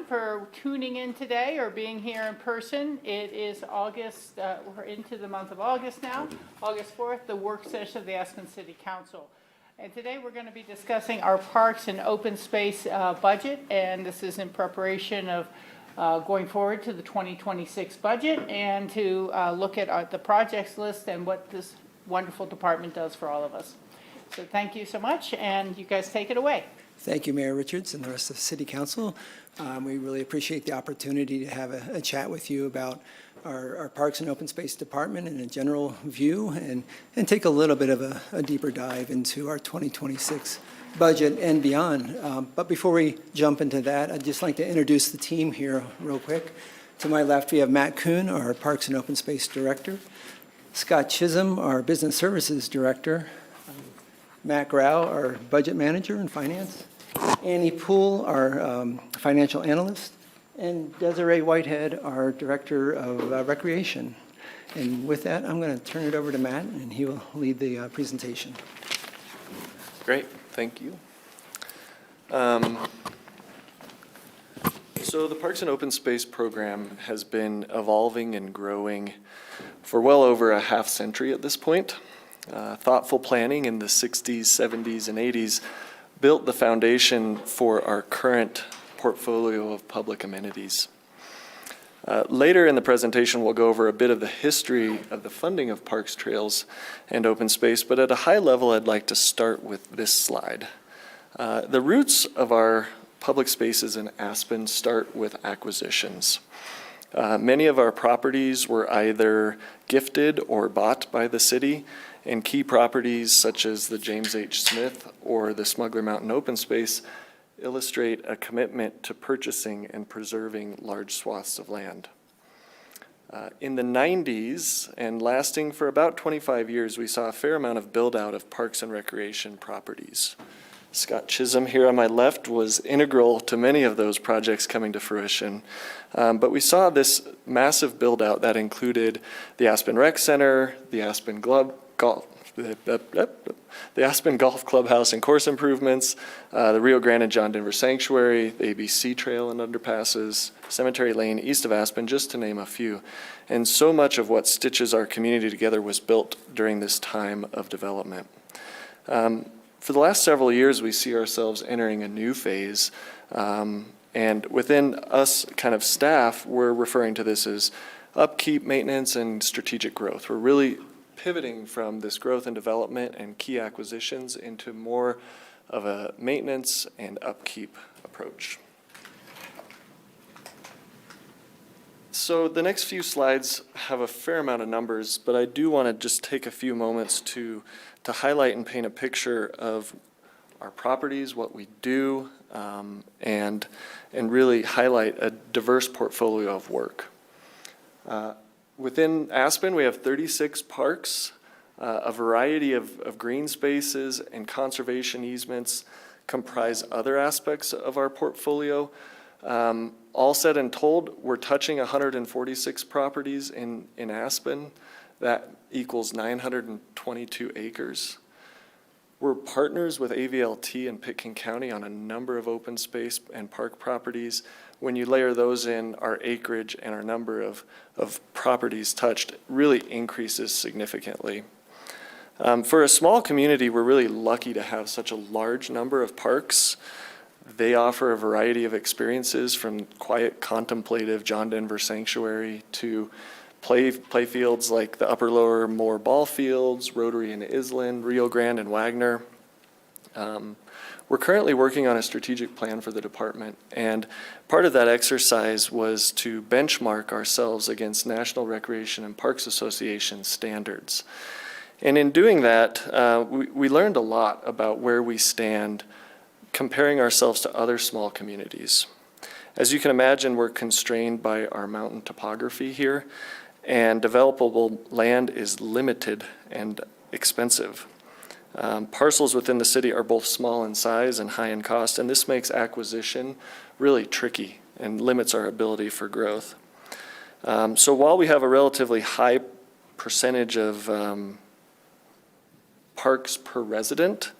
for tuning in today or being here in person. It is August, we're into the month of August now, August 4th, the work session of the Aspen City Council. And today we're going to be discussing our parks and open space budget, and this is in preparation of going forward to the 2026 budget and to look at the projects list and what this wonderful department does for all of us. So thank you so much, and you guys take it away. Thank you, Mayor Richards and the rest of the City Council. We really appreciate the opportunity to have a chat with you about our Parks and Open Space Department in a general view and take a little bit of a deeper dive into our 2026 budget and beyond. But before we jump into that, I'd just like to introduce the team here real quick. To my left, we have Matt Kuhn, our Parks and Open Space Director, Scott Chisholm, our Business Services Director, Matt Grau, our Budget Manager in Finance, Annie Poole, our Financial Analyst, and Desiree Whitehead, our Director of Recreation. And with that, I'm going to turn it over to Matt, and he will lead the presentation. Great, thank you. So the Parks and Open Space program has been evolving and growing for well over a half century at this point. Thoughtful planning in the 60s, 70s, and 80s built the foundation for our current portfolio of public amenities. Later in the presentation, we'll go over a bit of the history of the funding of parks, trails, and open space, but at a high level, I'd like to start with this slide. The roots of our public spaces in Aspen start with acquisitions. Many of our properties were either gifted or bought by the city, and key properties such as the James H. Smith or the Smuggler Mountain Open Space illustrate a commitment to purchasing and preserving large swaths of land. In the 90s and lasting for about 25 years, we saw a fair amount of build out of parks and recreation properties. Scott Chisholm here on my left was integral to many of those projects coming to fruition. But we saw this massive build out that included the Aspen Rec Center, the Aspen the Aspen Golf Clubhouse and course improvements, the Rio Grande and John Denver Sanctuary, the ABC Trail and underpasses, Cemetery Lane east of Aspen, just to name a few. And so much of what stitches our community together was built during this time of development. For the last several years, we see ourselves entering a new phase, and within us kind of staff, we're referring to this as upkeep, maintenance, and strategic growth. We're really pivoting from this growth and development and key acquisitions into more of a maintenance and upkeep approach. So the next few slides have a fair amount of numbers, but I do want to just take a few moments to highlight and paint a picture of our properties, what we do, and really highlight a diverse portfolio of work. Within Aspen, we have 36 parks, a variety of green spaces and conservation easements comprise other aspects of our portfolio. All said and told, we're touching 146 properties in Aspen. That equals 922 acres. We're partners with AVLT and Pitkin County on a number of open space and park properties. When you layer those in, our acreage and our number of properties touched really increases significantly. For a small community, we're really lucky to have such a large number of parks. They offer a variety of experiences from quiet, contemplative John Denver Sanctuary to play fields like the Upper Lower Moore Ball Fields, Rotary and Island, Rio Grande and Wagner. We're currently working on a strategic plan for the department, and part of that exercise was to benchmark ourselves against National Recreation and Parks Association standards. And in doing that, we learned a lot about where we stand comparing ourselves to other small communities. As you can imagine, we're constrained by our mountain topography here, and developable land is limited and expensive. Parcels within the city are both small in size and high in cost, and this makes acquisition really tricky and limits our ability for growth. So while we have a relatively high percentage of parks per resident,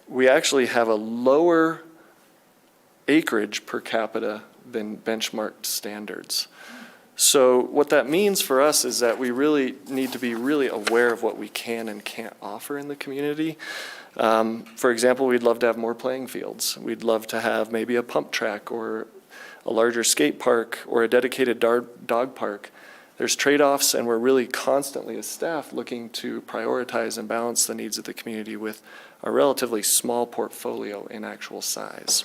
we actually have a lower acreage per capita than benchmarked standards. So what that means for us is that we really need to be really aware of what we can and can't offer in the community. For example, we'd love to have more playing fields. We'd love to have maybe a pump track or a larger skate park or a dedicated dog park. There's trade-offs, and we're really constantly as staff looking to prioritize and balance the needs of the community with a relatively small portfolio in actual size.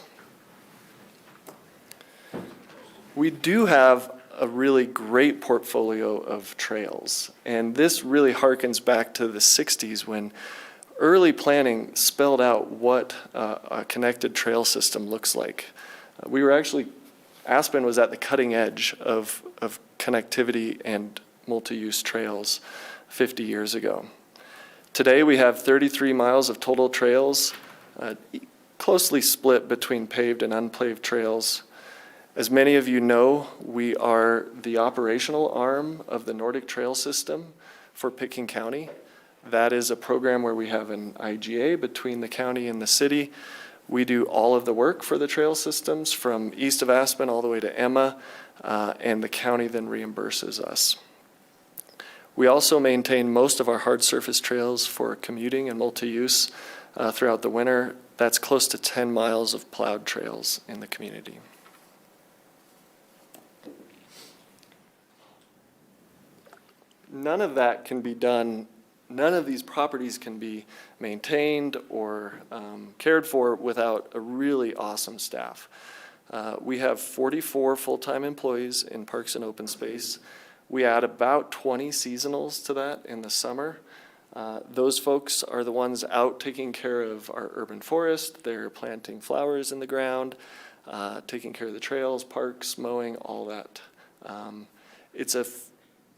We do have a really great portfolio of trails, and this really harkens back to the 60s when early planning spelled out what a connected trail system looks like. Aspen was at the cutting edge of connectivity and multi-use trails 50 years ago. Today we have 33 miles of total trails, closely split between paved and unpaved trails. As many of you know, we are the operational arm of the Nordic Trail System for Pitkin County. That is a program where we have an IGA between the county and the city. We do all of the work for the trail systems from east of Aspen all the way to Emma, and the county then reimburses us. We also maintain most of our hard surface trails for commuting and multi-use throughout the winter. That's close to 10 miles of plowed trails in the community. None of that can be done. None of these properties can be maintained or cared for without a really awesome staff. We have 44 full-time employees in Parks and Open Space. We add about 20 seasonals to that in the summer. Those folks are the ones out taking care of our urban forest. They're planting flowers in the ground, taking care of the trails, parks, mowing, all that.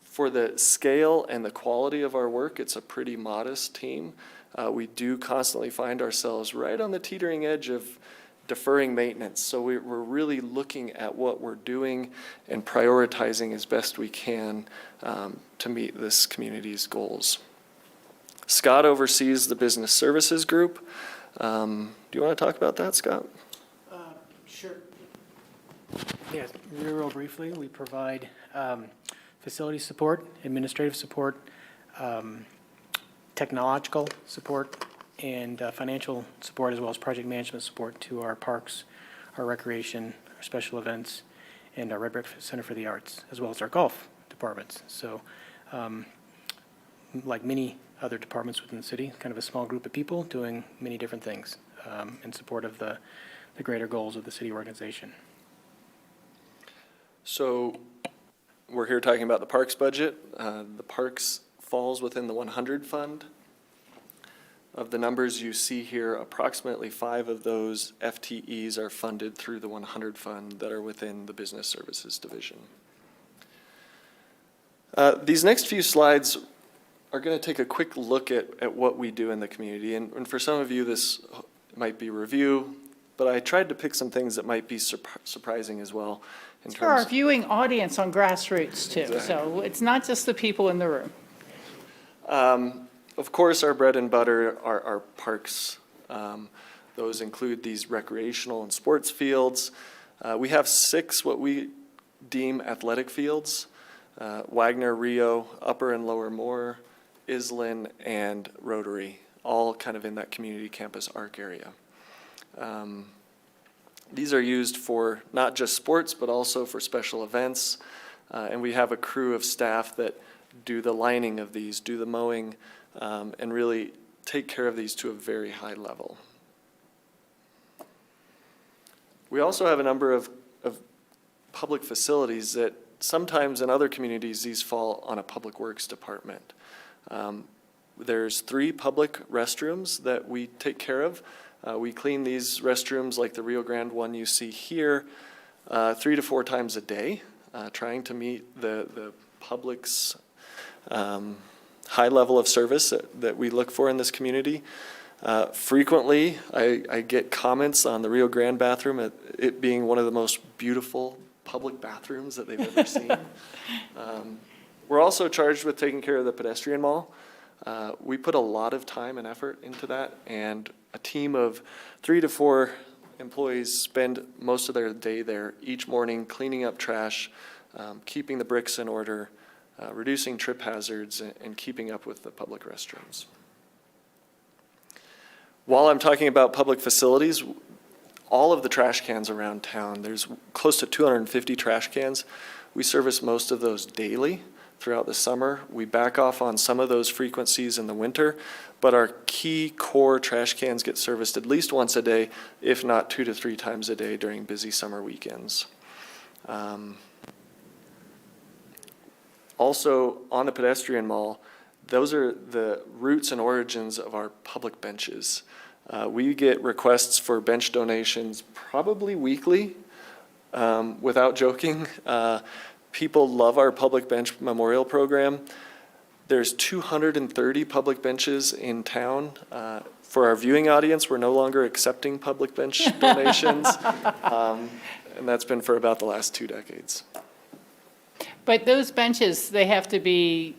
For the scale and the quality of our work, it's a pretty modest team. We do constantly find ourselves right on the teetering edge of deferring maintenance. So we're really looking at what we're doing and prioritizing as best we can to meet this community's goals. Scott oversees the business services group. Do you want to talk about that, Scott? Sure. Yes, real briefly, we provide facility support, administrative support, technological support, and financial support, as well as project management support to our parks, our recreation, our special events, and our Red Brick Center for the Arts, as well as our golf departments. So like many other departments within the city, kind of a small group of people doing many different things in support of the greater goals of the city organization. So we're here talking about the parks budget. The parks falls within the 100 fund. Of the numbers you see here, approximately 5 of those FTEs are funded through the 100 fund that are within the business services division. These next few slides are going to take a quick look at what we do in the community. And for some of you, this might be review, but I tried to pick some things that might be surprising as well. It's for our viewing audience on Grassroots too, Exactly. So it's not just the people in the room. Of course, our bread and butter are our parks. Those include these recreational and sports fields. We have 6 what we deem athletic fields: Wagner, Rio, Upper and Lower Moore, Islin, and Rotary, all kind of in that community campus arc area. These are used for not just sports, but also for special events. And we have a crew of staff that do the lining of these, do the mowing, and really take care of these to a very high level. We also have a number of public facilities that sometimes in other communities, these fall on a public works department. There's 3 public restrooms that we take care of. We clean these restrooms, like the Rio Grande one you see here, 3 to 4 times a day, trying to meet the public's high level of service that we look for in this community. Frequently, I get comments on the Rio Grande bathroom, it being one of the most beautiful public bathrooms that they've ever seen. We're also charged with taking care of the pedestrian mall. We put a lot of time and effort into that, and a team of 3 to 4 employees spend most of their day there each morning cleaning up trash, keeping the bricks in order, reducing trip hazards, and keeping up with the public restrooms. While I'm talking about public facilities, all of the trash cans around town, there's close to 250 trash cans. We service most of those daily throughout the summer. We back off on some of those frequencies in the winter, but our key core trash cans get serviced at least once a day, if not 2 to 3 times a day during busy summer weekends. Also, on the pedestrian mall, those are the roots and origins of our public benches. We get requests for bench donations probably weekly, without joking. People love our public bench memorial program. There's 230 public benches in town. For our viewing audience, we're no longer accepting public bench donations, and that's been for about the last 2 decades. But those benches, they have to be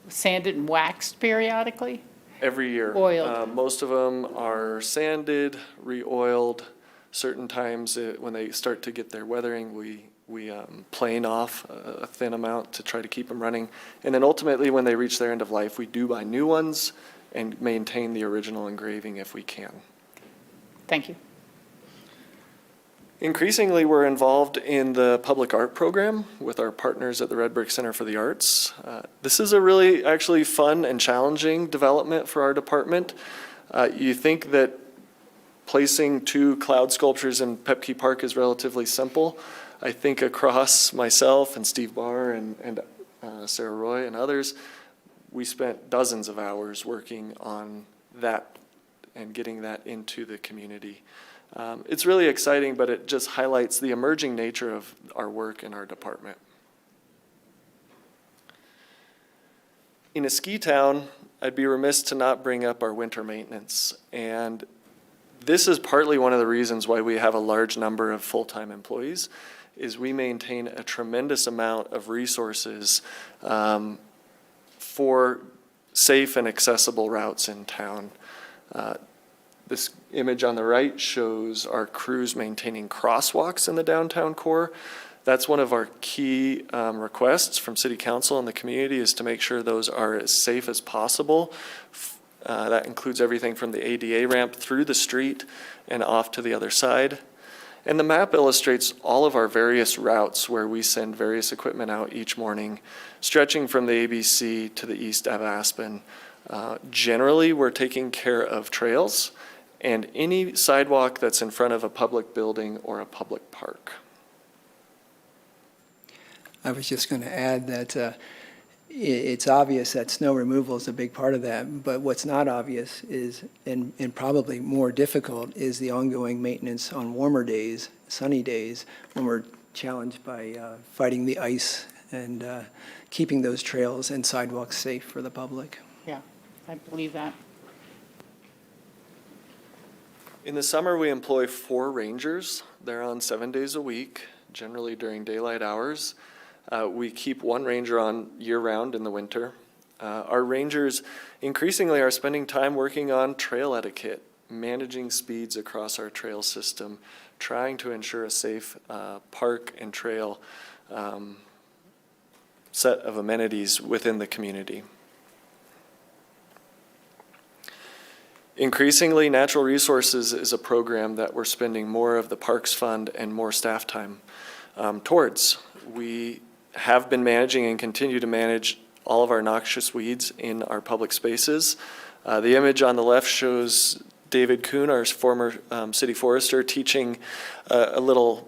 sanded and waxed periodically? Every year. Oiled. Most of them are sanded, re-oiled. Certain times when they start to get their weathering, we plane off a thin amount to try to keep them running. And then ultimately, when they reach their end of life, we do buy new ones and maintain the original engraving if we can. Thank you. Increasingly, we're involved in the public art program with our partners at the Red Brick Center for the Arts. This is a really actually fun and challenging development for our department. You think that placing 2 cloud sculptures in Pepke Park is relatively simple. I think across myself and Steve Barr and Sarah Roy and others, we spent dozens of hours working on that and getting that into the community. It's really exciting, but it just highlights the emerging nature of our work in our department. In a ski town, I'd be remiss to not bring up our winter maintenance. And this is partly one of the reasons why we have a large number of full-time employees, is we maintain a tremendous amount of resources for safe and accessible routes in town. This image on the right shows our crews maintaining crosswalks in the downtown core. That's one of our key requests from City Council and the community, is to make sure those are as safe as possible. That includes everything from the ADA ramp through the street and off to the other side. And the map illustrates all of our various routes where we send various equipment out each morning, stretching from the ABC to the east of Aspen. Generally, we're taking care of trails and any sidewalk that's in front of a public building or a public park. I was just going to add that it's obvious that snow removal is a big part of that, but what's not obvious is, and probably more difficult, is the ongoing maintenance on warmer days, sunny days, when we're challenged by fighting the ice and keeping those trails and sidewalks safe for the public. Yeah, I believe that. In the summer, we employ 4 rangers. They're on 7 days a week, generally during daylight hours. We keep 1 ranger on year-round in the winter. Our rangers increasingly are spending time working on trail etiquette, managing speeds across our trail system, trying to ensure a safe park and trail set of amenities within the community. Increasingly, natural resources is a program that we're spending more of the Parks Fund and more staff time towards. We have been managing and continue to manage all of our noxious weeds in our public spaces. The image on the left shows David Kuhn, our former city forester, teaching a little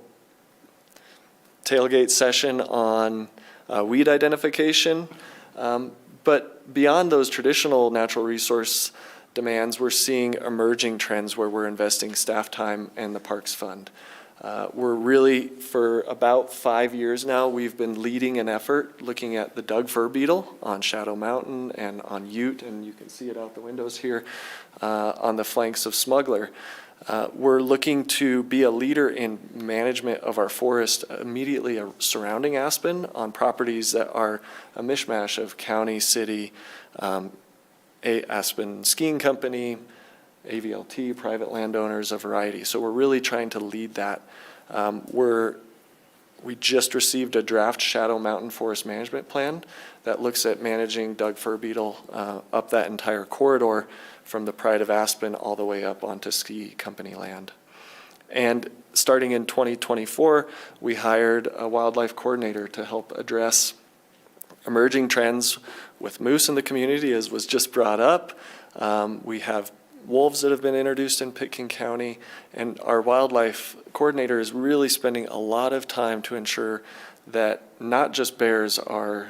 tailgate session on weed identification. But beyond those traditional natural resource demands, we're seeing emerging trends where we're investing staff time and the Parks Fund. We're really, for about 5 years now, we've been leading an effort looking at the Doug fir beetle on Shadow Mountain and on Ute, and you can see it out the windows here on the flanks of Smuggler. We're looking to be a leader in management of our forest immediately surrounding Aspen on properties that are a mishmash of county, city, Aspen Skiing Company, AVLT, private landowners, a variety. So we're really trying to lead that. We just received a draft Shadow Mountain Forest Management Plan that looks at managing Doug fir beetle up that entire corridor from the Pride of Aspen all the way up onto ski company land. And starting in 2024, we hired a wildlife coordinator to help address emerging trends with moose in the community, as was just brought up. We have wolves that have been introduced in Pitkin County, and our wildlife coordinator is really spending a lot of time to ensure that not just bears are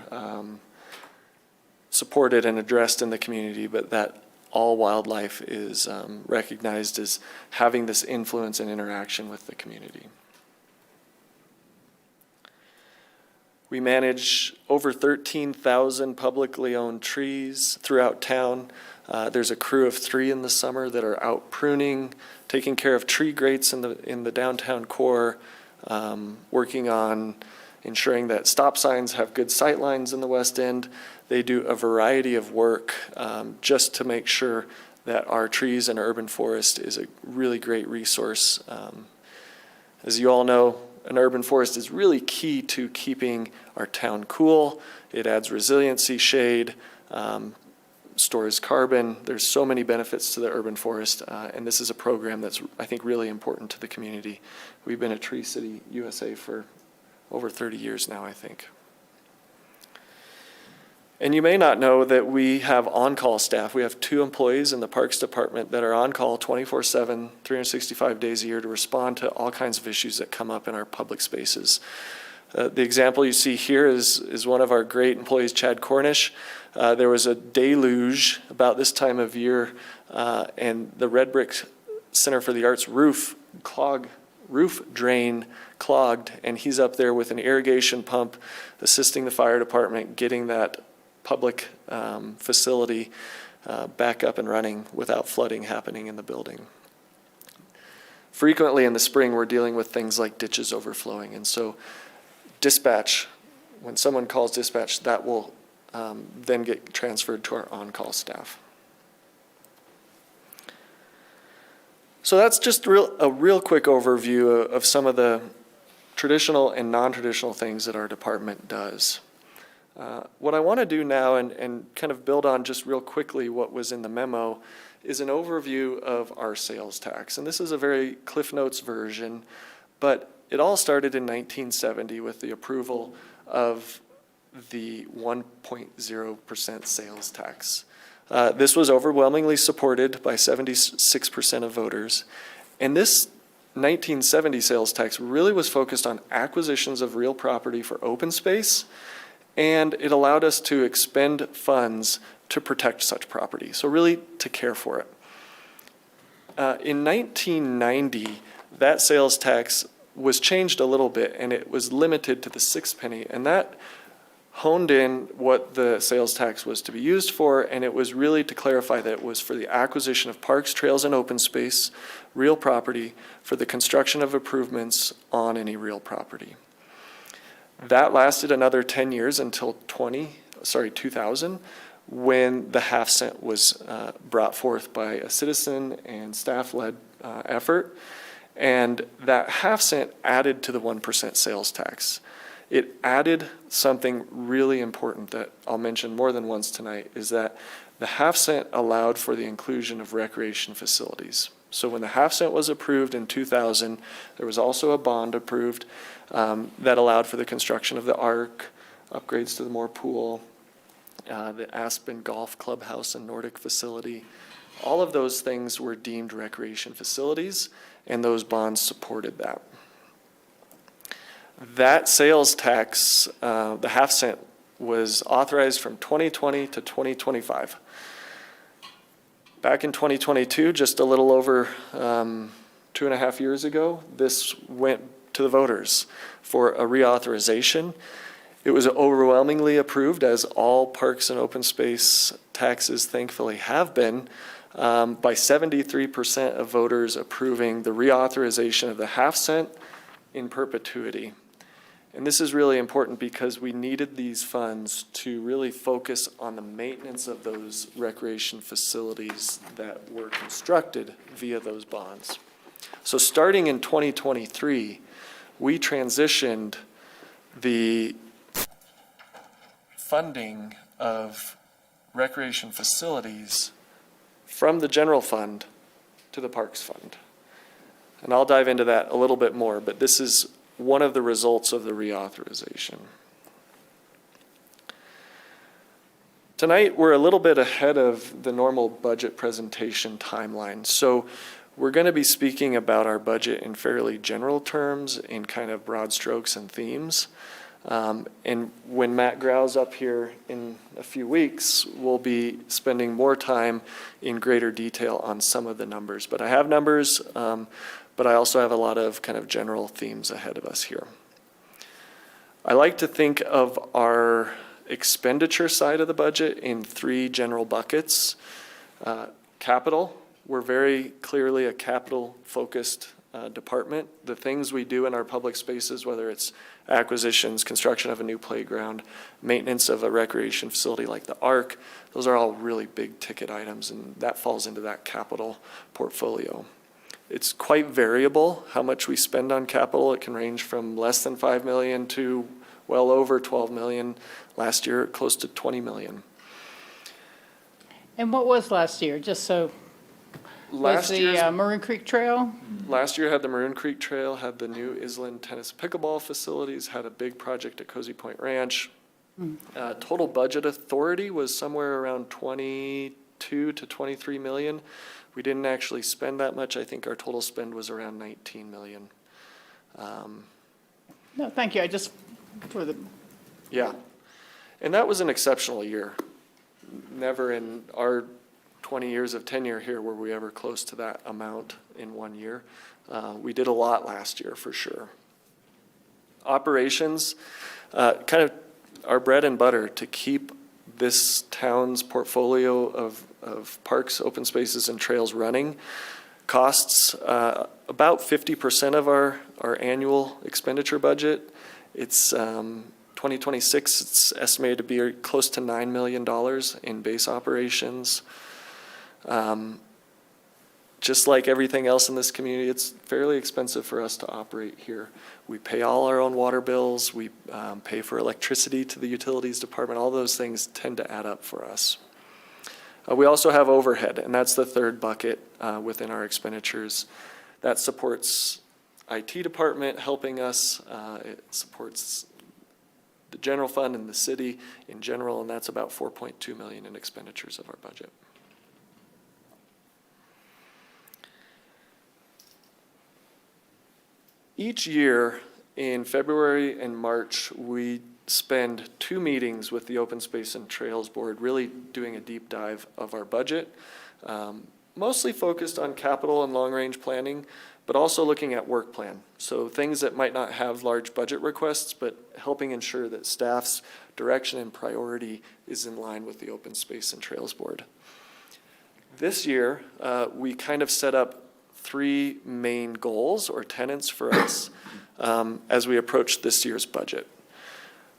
supported and addressed in the community, but that all wildlife is recognized as having this influence and interaction with the community. We manage over 13,000 publicly owned trees throughout town. There's a crew of 3 in the summer that are out pruning, taking care of tree grates in the downtown core, working on ensuring that stop signs have good sight lines in the west end. They do a variety of work just to make sure that our trees and urban forest is a really great resource. As you all know, an urban forest is really key to keeping our town cool. It adds resiliency, shade, stores carbon. There's so many benefits to the urban forest, and this is a program that's, I think, really important to the community. We've been at Tree City USA for over 30 years now, I think. And you may not know that we have on-call staff. We have 2 employees in the Parks Department that are on call 24/7, 365 days a year to respond to all kinds of issues that come up in our public spaces. The example you see here is one of our great employees, Chad Cornish. There was a deluge about this time of year, and the Red Brick Center for the Arts roof drain clogged, and he's up there with an irrigation pump assisting the fire department getting that public facility back up and running without flooding happening in the building. Frequently in the spring, we're dealing with things like ditches overflowing, and so dispatch, when someone calls dispatch, that will then get transferred to our on-call staff. So that's just a real quick overview of some of the traditional and non-traditional things that our department does. What I want to do now, and kind of build on just real quickly what was in the memo, is an overview of our sales tax. And this is a very Cliff Notes version, but it all started in 1970 with the approval of the 1.0% sales tax. This was overwhelmingly supported by 76% of voters. And this 1970 sales tax really was focused on acquisitions of real property for open space, and it allowed us to expend funds to protect such property, so really to care for it. In 1990, that sales tax was changed a little bit, and it was limited to the 6 penny, and that honed in what the sales tax was to be used for, and it was really to clarify that it was for the acquisition of parks, trails, and open space, real property, for the construction of improvements on any real property. That lasted another 10 years until 2000, when the half cent was brought forth by a citizen and staff-led effort. And that half cent added to the 1% sales tax. It added something really important that I'll mention more than once tonight, is that the half cent allowed for the inclusion of recreation facilities. So when the half cent was approved in 2000, there was also a bond approved that allowed for the construction of the Arc, upgrades to the Moore Pool, the Aspen Golf Clubhouse and Nordic facility. All of those things were deemed recreation facilities, and those bonds supported that. That sales tax, the half cent, was authorized from 2020 to 2025. Back in 2022, just a little over 2.5 years ago, this went to the voters for a reauthorization. It was overwhelmingly approved, as all parks and open space taxes thankfully have been, by 73% of voters approving the reauthorization of the half cent in perpetuity. And this is really important because we needed these funds to really focus on the maintenance of those recreation facilities that were constructed via those bonds. So starting in 2023, we transitioned the funding of recreation facilities from the general fund to the Parks Fund. And I'll dive into that a little bit more, but this is one of the results of the reauthorization. Tonight, we're a little bit ahead of the normal budget presentation timeline. So we're going to be speaking about our budget in fairly general terms, in kind of broad strokes and themes. And when Matt Grau's up here in a few weeks, we'll be spending more time in greater detail on some of the numbers. But I have numbers, but I also have a lot of kind of general themes ahead of us here. I like to think of our expenditure side of the budget in three general buckets. Capital, we're very clearly a capital-focused department. The things we do in our public spaces, whether it's acquisitions, construction of a new playground, maintenance of a recreation facility like the Arc, those are all really big ticket items, and that falls into that capital portfolio. It's quite variable how much we spend on capital. It can range from less than $5 million to well over $12 million. Last year, close to $20 million. And what was last year, just so, was the Maroon Creek Trail? Last year had the Maroon Creek Trail, had the new Island tennis pickleball facilities, had a big project at Cozy Point Ranch. Total budget authority was somewhere around 22 to 23 million. We didn't actually spend that much. I think our total spend was around 19 million. No, thank you, I just, for the, Yeah, and that was an exceptional year. Never in our 20 years of tenure here were we ever close to that amount in one year. We did a lot last year for sure. Operations, kind of our bread and butter to keep this town's portfolio of parks, open spaces, and trails running. Costs about 50% of our annual expenditure budget. It's 2026, it's estimated to be close to $9 million in base operations. Just like everything else in this community, it's fairly expensive for us to operate here. We pay all our own water bills, we pay for electricity to the utilities department, all those things tend to add up for us. We also have overhead, and that's the third bucket within our expenditures. That supports IT department helping us, it supports the general fund and the city in general, and that's about 4.2 million in expenditures of our budget. Each year in February and March, we spend 2 meetings with the Open Space and Trails Board, really doing a deep dive of our budget, mostly focused on capital and long-range planning, but also looking at work plan. So things that might not have large budget requests, but helping ensure that staff's direction and priority is in line with the Open Space and Trails Board. This year, we kind of set up 3 main goals or tenets for us as we approach this year's budget.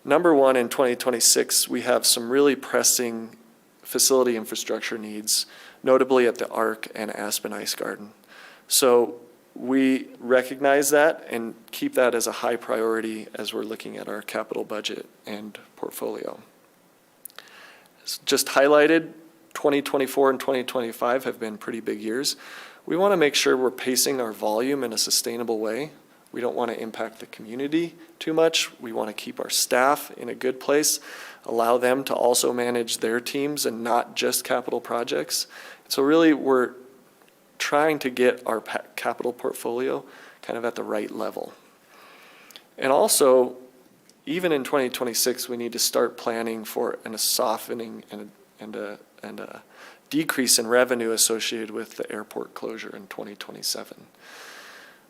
Number 1, in 2026, we have some really pressing facility infrastructure needs, notably at the Arc and Aspen Ice Garden. So we recognize that and keep that as a high priority as we're looking at our capital budget and portfolio. As just highlighted, 2024 and 2025 have been pretty big years. We want to make sure we're pacing our volume in a sustainable way. We don't want to impact the community too much. We want to keep our staff in a good place, allow them to also manage their teams and not just capital projects. So really, we're trying to get our capital portfolio kind of at the right level. And also, even in 2026, we need to start planning for a softening and a decrease in revenue associated with the airport closure in 2027.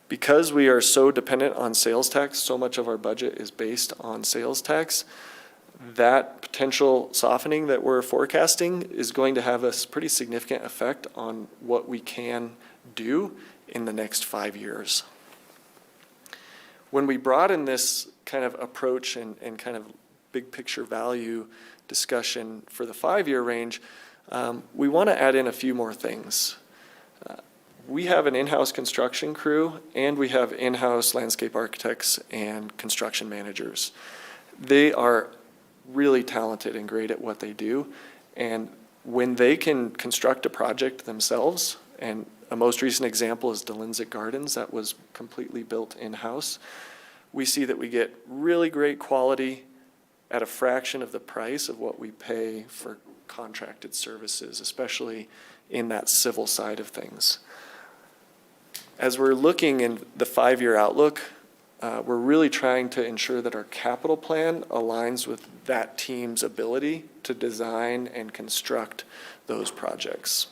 Because we are so dependent on sales tax, so much of our budget is based on sales tax, that potential softening that we're forecasting is going to have a pretty significant effect on what we can do in the next 5 years. When we broaden this kind of approach and kind of big picture value discussion for the 5-year range, we want to add in a few more things. We have an in-house construction crew, and we have in-house landscape architects and construction managers. They are really talented and great at what they do, and when they can construct a project themselves, and a most recent example is DeLinzic Gardens that was completely built in-house, we see that we get really great quality at a fraction of the price of what we pay for contracted services, especially in that civil side of things. As we're looking in the 5-year outlook, we're really trying to ensure that our capital plan aligns with that team's ability to design and construct those projects.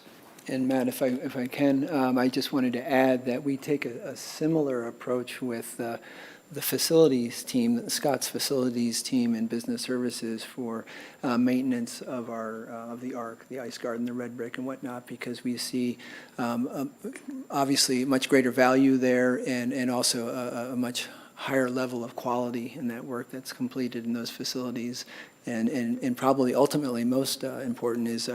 And Matt, if I can, I just wanted to add that we take a similar approach with the facilities team, Scott's facilities team and business services for maintenance of of the ARC, the ice garden, the red brick and whatnot, because we see obviously much greater value there and also a much higher level of quality in that work that's completed in those facilities. And probably ultimately most important is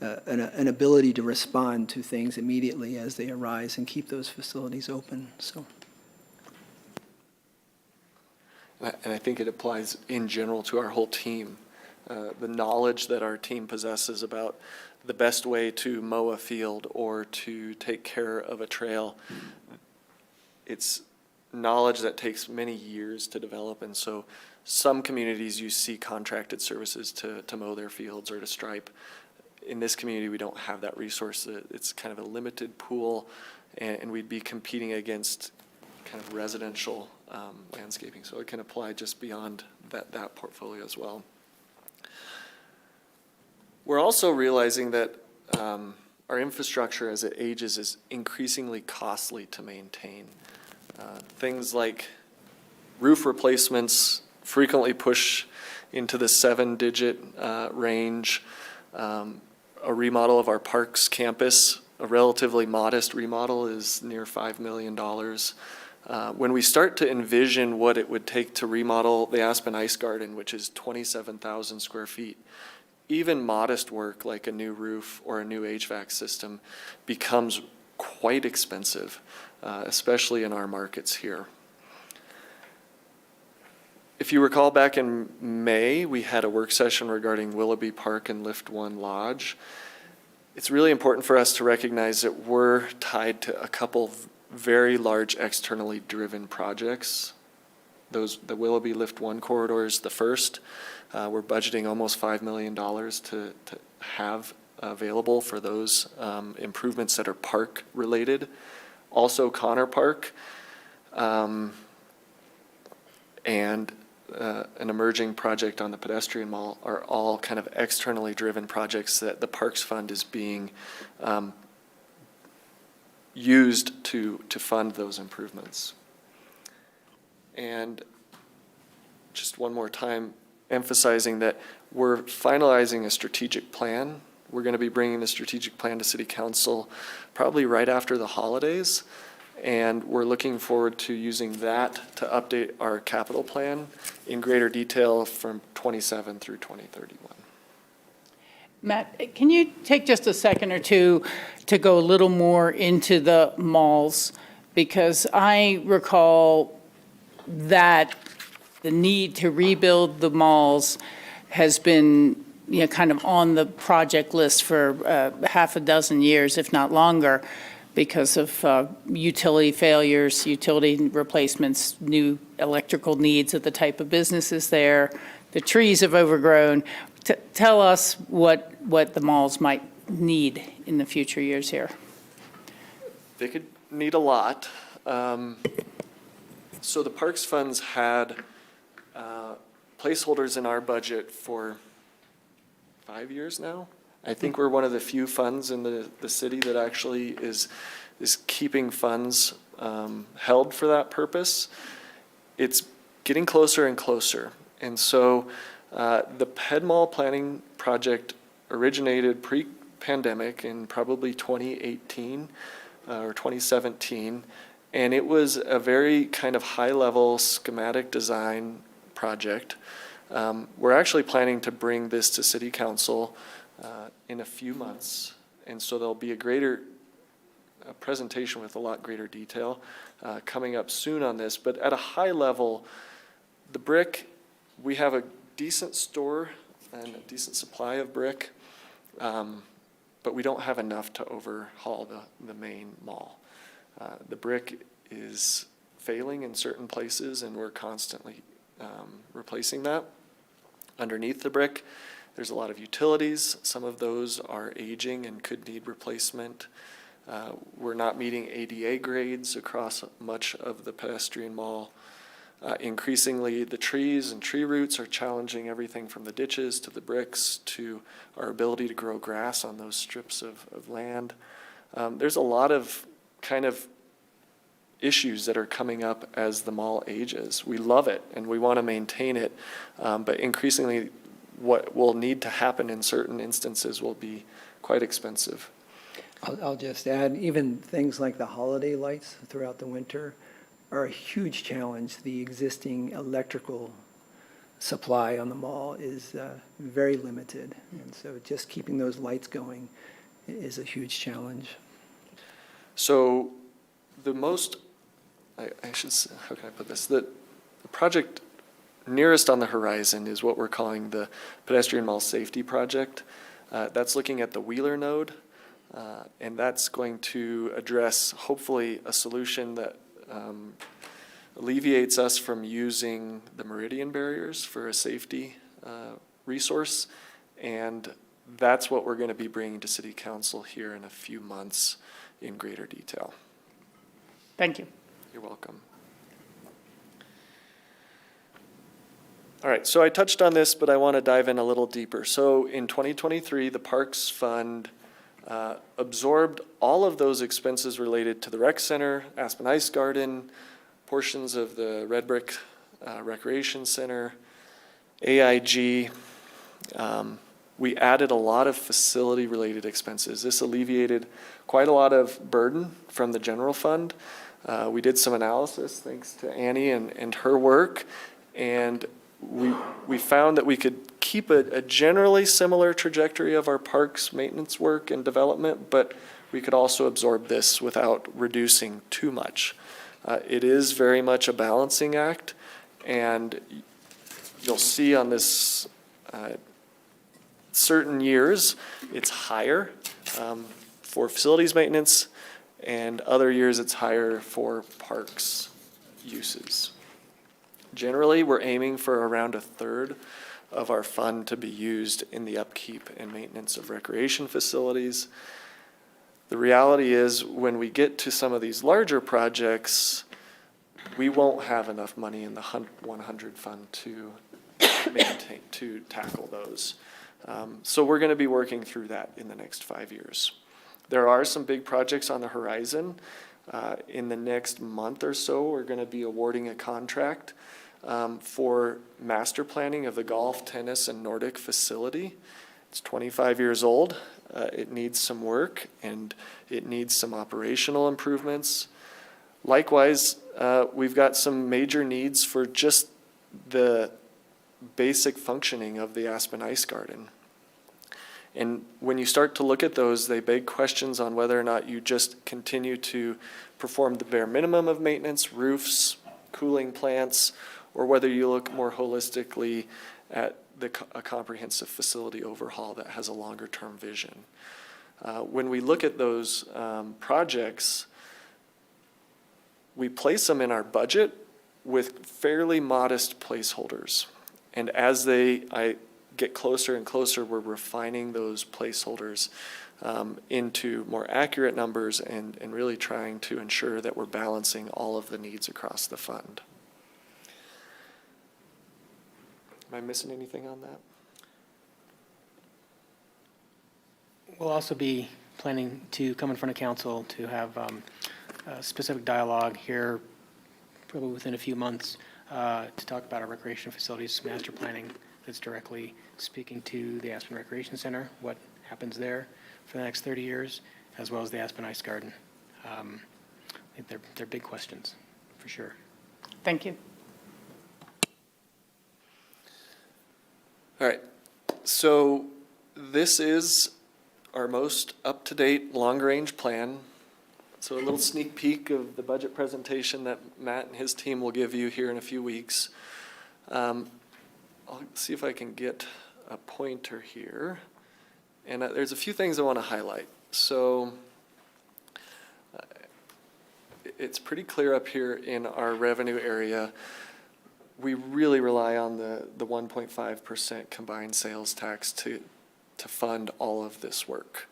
an ability to respond to things immediately as they arise and keep those facilities open. So. And I think it applies in general to our whole team. The knowledge that our team possesses about the best way to mow a field or to take care of a trail, it's knowledge that takes many years to develop. And so some communities you see contracted services to mow their fields or to stripe. In this community, we don't have that resource. It's kind of a limited pool, and we'd be competing against kind of residential landscaping, so it can apply just beyond that portfolio as well. We're also realizing that our infrastructure as it ages is increasingly costly to maintain. Things like roof replacements frequently push into the 7-digit range. A remodel of our Parks campus, a relatively modest remodel, is near $5 million. When we start to envision what it would take to remodel the Aspen Ice Garden, which is 27,000 square feet, even modest work like a new roof or a new HVAC system becomes quite expensive, especially in our markets here. If you recall, back in May, we had a work session regarding Willoughby Park and Lift 1 Lodge. It's really important for us to recognize that we're tied to a couple very large externally driven projects. The Willoughby Lift 1 corridor is the first. We're budgeting almost $5 million to have available for those improvements that are park related. Also Connor Park and an emerging project on the pedestrian mall are all kind of externally driven projects that the Parks Fund is being used to fund those improvements. And just one more time, emphasizing that we're finalizing a strategic plan. We're going to be bringing the strategic plan to City Council probably right after the holidays, and we're looking forward to using that to update our capital plan in greater detail from 27 through 2031. Matt, can you take just a second or two to go a little more into the malls? Because I recall that the need to rebuild the malls has been, kind of on the project list for half a dozen years, if not longer, because of utility failures, utility replacements, new electrical needs of the type of businesses there. The trees have overgrown. Tell us what the malls might need in the future years here. They could need a lot. So the Parks Funds had placeholders in our budget for 5 years now. I think we're one of the few funds in the city that actually is keeping funds held for that purpose. It's getting closer and closer. And so the Ped Mall planning project originated pre-pandemic in probably 2018 or 2017. And it was a very kind of high-level schematic design project. We're actually planning to bring this to City Council in a few months. And so there'll be a presentation with a lot greater detail coming up soon on this. But at a high level, the brick, we have a decent store and a decent supply of brick, but we don't have enough to overhaul the main mall. The brick is failing in certain places, and we're constantly replacing that. Underneath the brick, there's a lot of utilities. Some of those are aging and could need replacement. We're not meeting ADA grades across much of the pedestrian mall. Increasingly, the trees and tree roots are challenging everything from the ditches to the bricks to our ability to grow grass on those strips of land. There's a lot of kind of issues that are coming up as the mall ages. We love it and we want to maintain it, but increasingly what will need to happen in certain instances will be quite expensive. I'll just add, even things like the holiday lights throughout the winter are a huge challenge. The existing electrical supply on the mall is very limited, and so just keeping those lights going is a huge challenge. So the most, I should say, how can I put this? The project nearest on the horizon is what we're calling the Pedestrian Mall Safety Project. That's looking at the Wheeler node, and that's going to address, hopefully, a solution that alleviates us from using the meridian barriers for a safety resource. And that's what we're going to be bringing to City Council here in a few months in greater detail. Thank you. You're welcome. All right, so I touched on this, but I want to dive in a little deeper. So in 2023, the Parks Fund absorbed all of those expenses related to the rec center, Aspen Ice Garden, portions of the Red Brick Recreation Center, AIG. We added a lot of facility-related expenses. This alleviated quite a lot of burden from the general fund. We did some analysis, thanks to Annie and her work, and we found that we could keep a generally similar trajectory of our parks maintenance work and development, but we could also absorb this without reducing too much. It is very much a balancing act, and you'll see on this certain years it's higher for facilities maintenance, and other years it's higher for parks uses. Generally, we're aiming for around a third of our fund to be used in the upkeep and maintenance of recreation facilities. The reality is, when we get to some of these larger projects, we won't have enough money in the 100 fund to maintain, to tackle those. So we're going to be working through that in the next 5 years. There are some big projects on the horizon. In the next month or so, we're going to be awarding a contract for master planning of the golf, tennis, and Nordic facility. It's 25 years old. It needs some work, and it needs some operational improvements. Likewise, we've got some major needs for just the basic functioning of the Aspen Ice Garden. And when you start to look at those, they beg questions on whether or not you just continue to perform the bare minimum of maintenance, roofs, cooling plants, or whether you look more holistically at a comprehensive facility overhaul that has a longer term vision. When we look at those projects, we place them in our budget with fairly modest placeholders. And as I get closer and closer, we're refining those placeholders into more accurate numbers and really trying to ensure that we're balancing all of the needs across the fund. Am I missing anything on that? We'll also be planning to come in front of council to have a specific dialogue here, probably within a few months, to talk about our recreation facilities master planning that's directly speaking to the Aspen Recreation Center, what happens there for the next 30 years, as well as the Aspen Ice Garden. think they're big questions, for sure. Thank you. All right, so this is our most up-to-date long-range plan. So a little sneak peek of the budget presentation that Matt and his team will give you here in a few weeks. I'll see if I can get a pointer here. And there's a few things I want to highlight. So it's pretty clear up here in our revenue area. We really rely on the 1.5% combined sales tax to fund all of this work.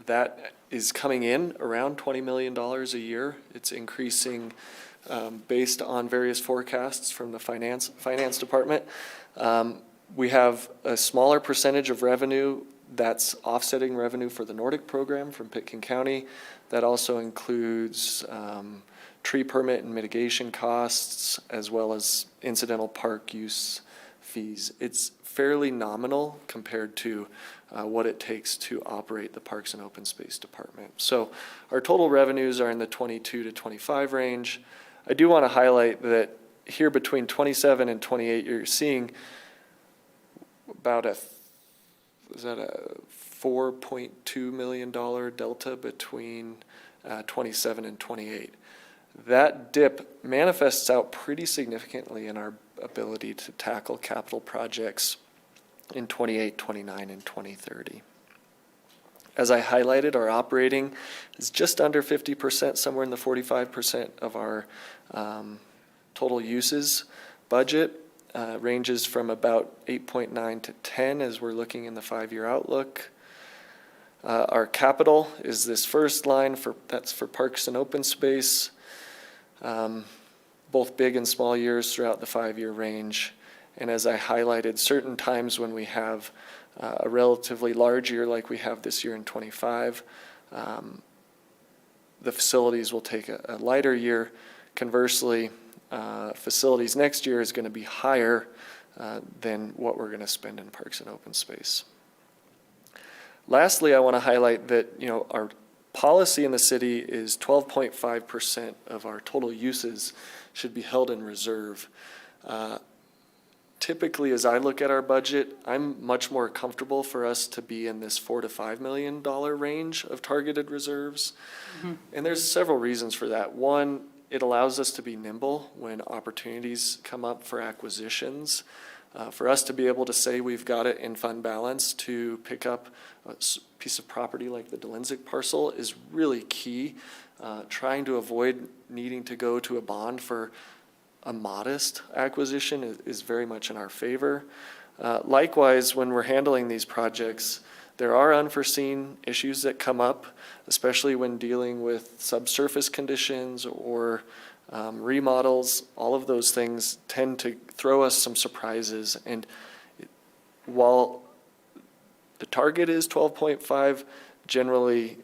That is coming in around $20 million a year. It's increasing based on various forecasts from the finance department. We have a smaller percentage of revenue that's offsetting revenue for the Nordic program from Pitkin County. That also includes tree permit and mitigation costs, as well as incidental park use fees. It's fairly nominal compared to what it takes to operate the Parks and Open Space Department. So our total revenues are in the 22 to 25 range. I do want to highlight that here between 27 and 28, you're seeing about a $4.2 million delta between 27 and 28. That dip manifests out pretty significantly in our ability to tackle capital projects in 28, 29, and 2030. As I highlighted, our operating is just under 50%, somewhere in the 45% of our total uses budget. Ranges from about 8.9 to 10 as we're looking in the 5-year outlook. Our capital is this first line, that's for parks and open space. Both big and small years throughout the 5-year range. And as I highlighted, certain times when we have a relatively large year like we have this year in 25, the facilities will take a lighter year. Conversely, facilities next year is going to be higher than what we're going to spend in parks and open space. Lastly, I want to highlight that our policy in the city is 12.5% of our total uses should be held in reserve. Typically, as I look at our budget, I'm much more comfortable for us to be in this $4 to $5 million range of targeted reserves. Mm-hmm. And there's several reasons for that. One, it allows us to be nimble when opportunities come up for acquisitions. For us to be able to say we've got it in fund balance to pick up a piece of property like the Delinzic parcel is really key. Trying to avoid needing to go to a bond for a modest acquisition is very much in our favor. Likewise, when we're handling these projects, there are unforeseen issues that come up, especially when dealing with subsurface conditions or remodels. All of those things tend to throw us some surprises. And while the target is 12.5, generally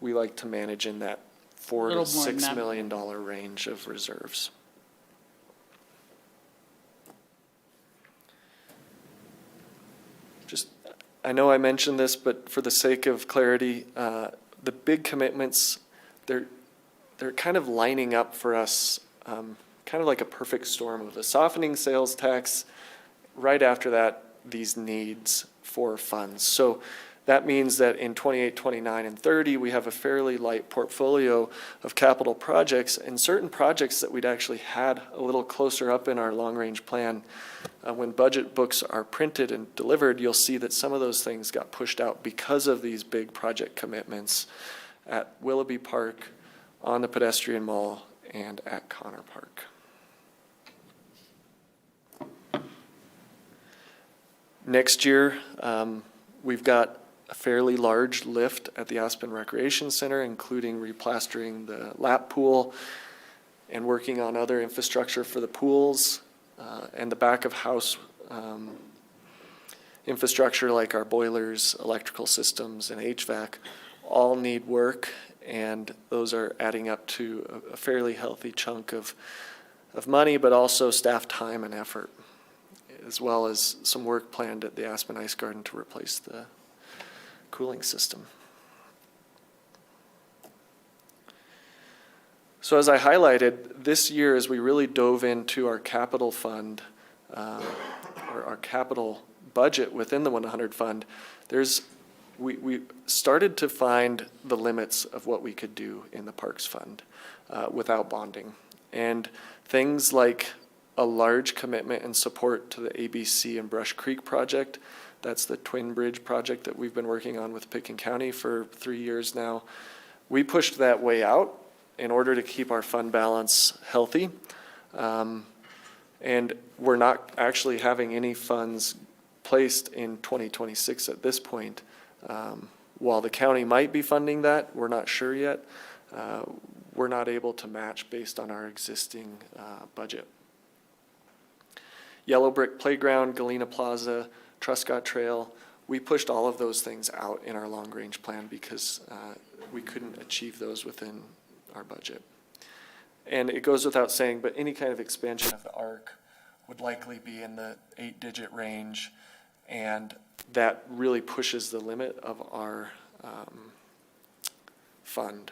we like to manage in that $4 to $6 million range of reserves. I know I mentioned this, but for the sake of clarity, the big commitments, they're kind of lining up for us, kind of like a perfect storm of a softening sales tax. Right after that, these needs for funds. So that means that in 28, 29, and 30, we have a fairly light portfolio of capital projects, and certain projects that we'd actually had a little closer up in our long-range plan. When budget books are printed and delivered, you'll see that some of those things got pushed out because of these big project commitments at Willoughby Park, on the pedestrian mall, and at Connor Park. Next year, we've got a fairly large lift at the Aspen Recreation Center, including replastering the lap pool and working on other infrastructure for the pools and the back of house infrastructure like our boilers, electrical systems, and HVAC all need work, and those are adding up to a fairly healthy chunk of money, but also staff time and effort, as well as some work planned at the Aspen Ice Garden to replace the cooling system. So as I highlighted, this year as we really dove into our capital fund, or our capital budget within the 100 fund, we started to find the limits of what we could do in the Parks Fund without bonding. And things like a large commitment and support to the ABC and Brush Creek project. That's the Twin Bridge project that we've been working on with Pickens County for 3 years now. We pushed that way out in order to keep our fund balance healthy. And we're not actually having any funds placed in 2026 at this point. While the county might be funding that, we're not sure yet. We're not able to match based on our existing budget. Yellow Brick Playground, Galena Plaza, Truscott Trail, we pushed all of those things out in our long-range plan because we couldn't achieve those within our budget. And it goes without saying, but any kind of expansion of the ARC would likely be in the 8-digit range, and that really pushes the limit of our fund.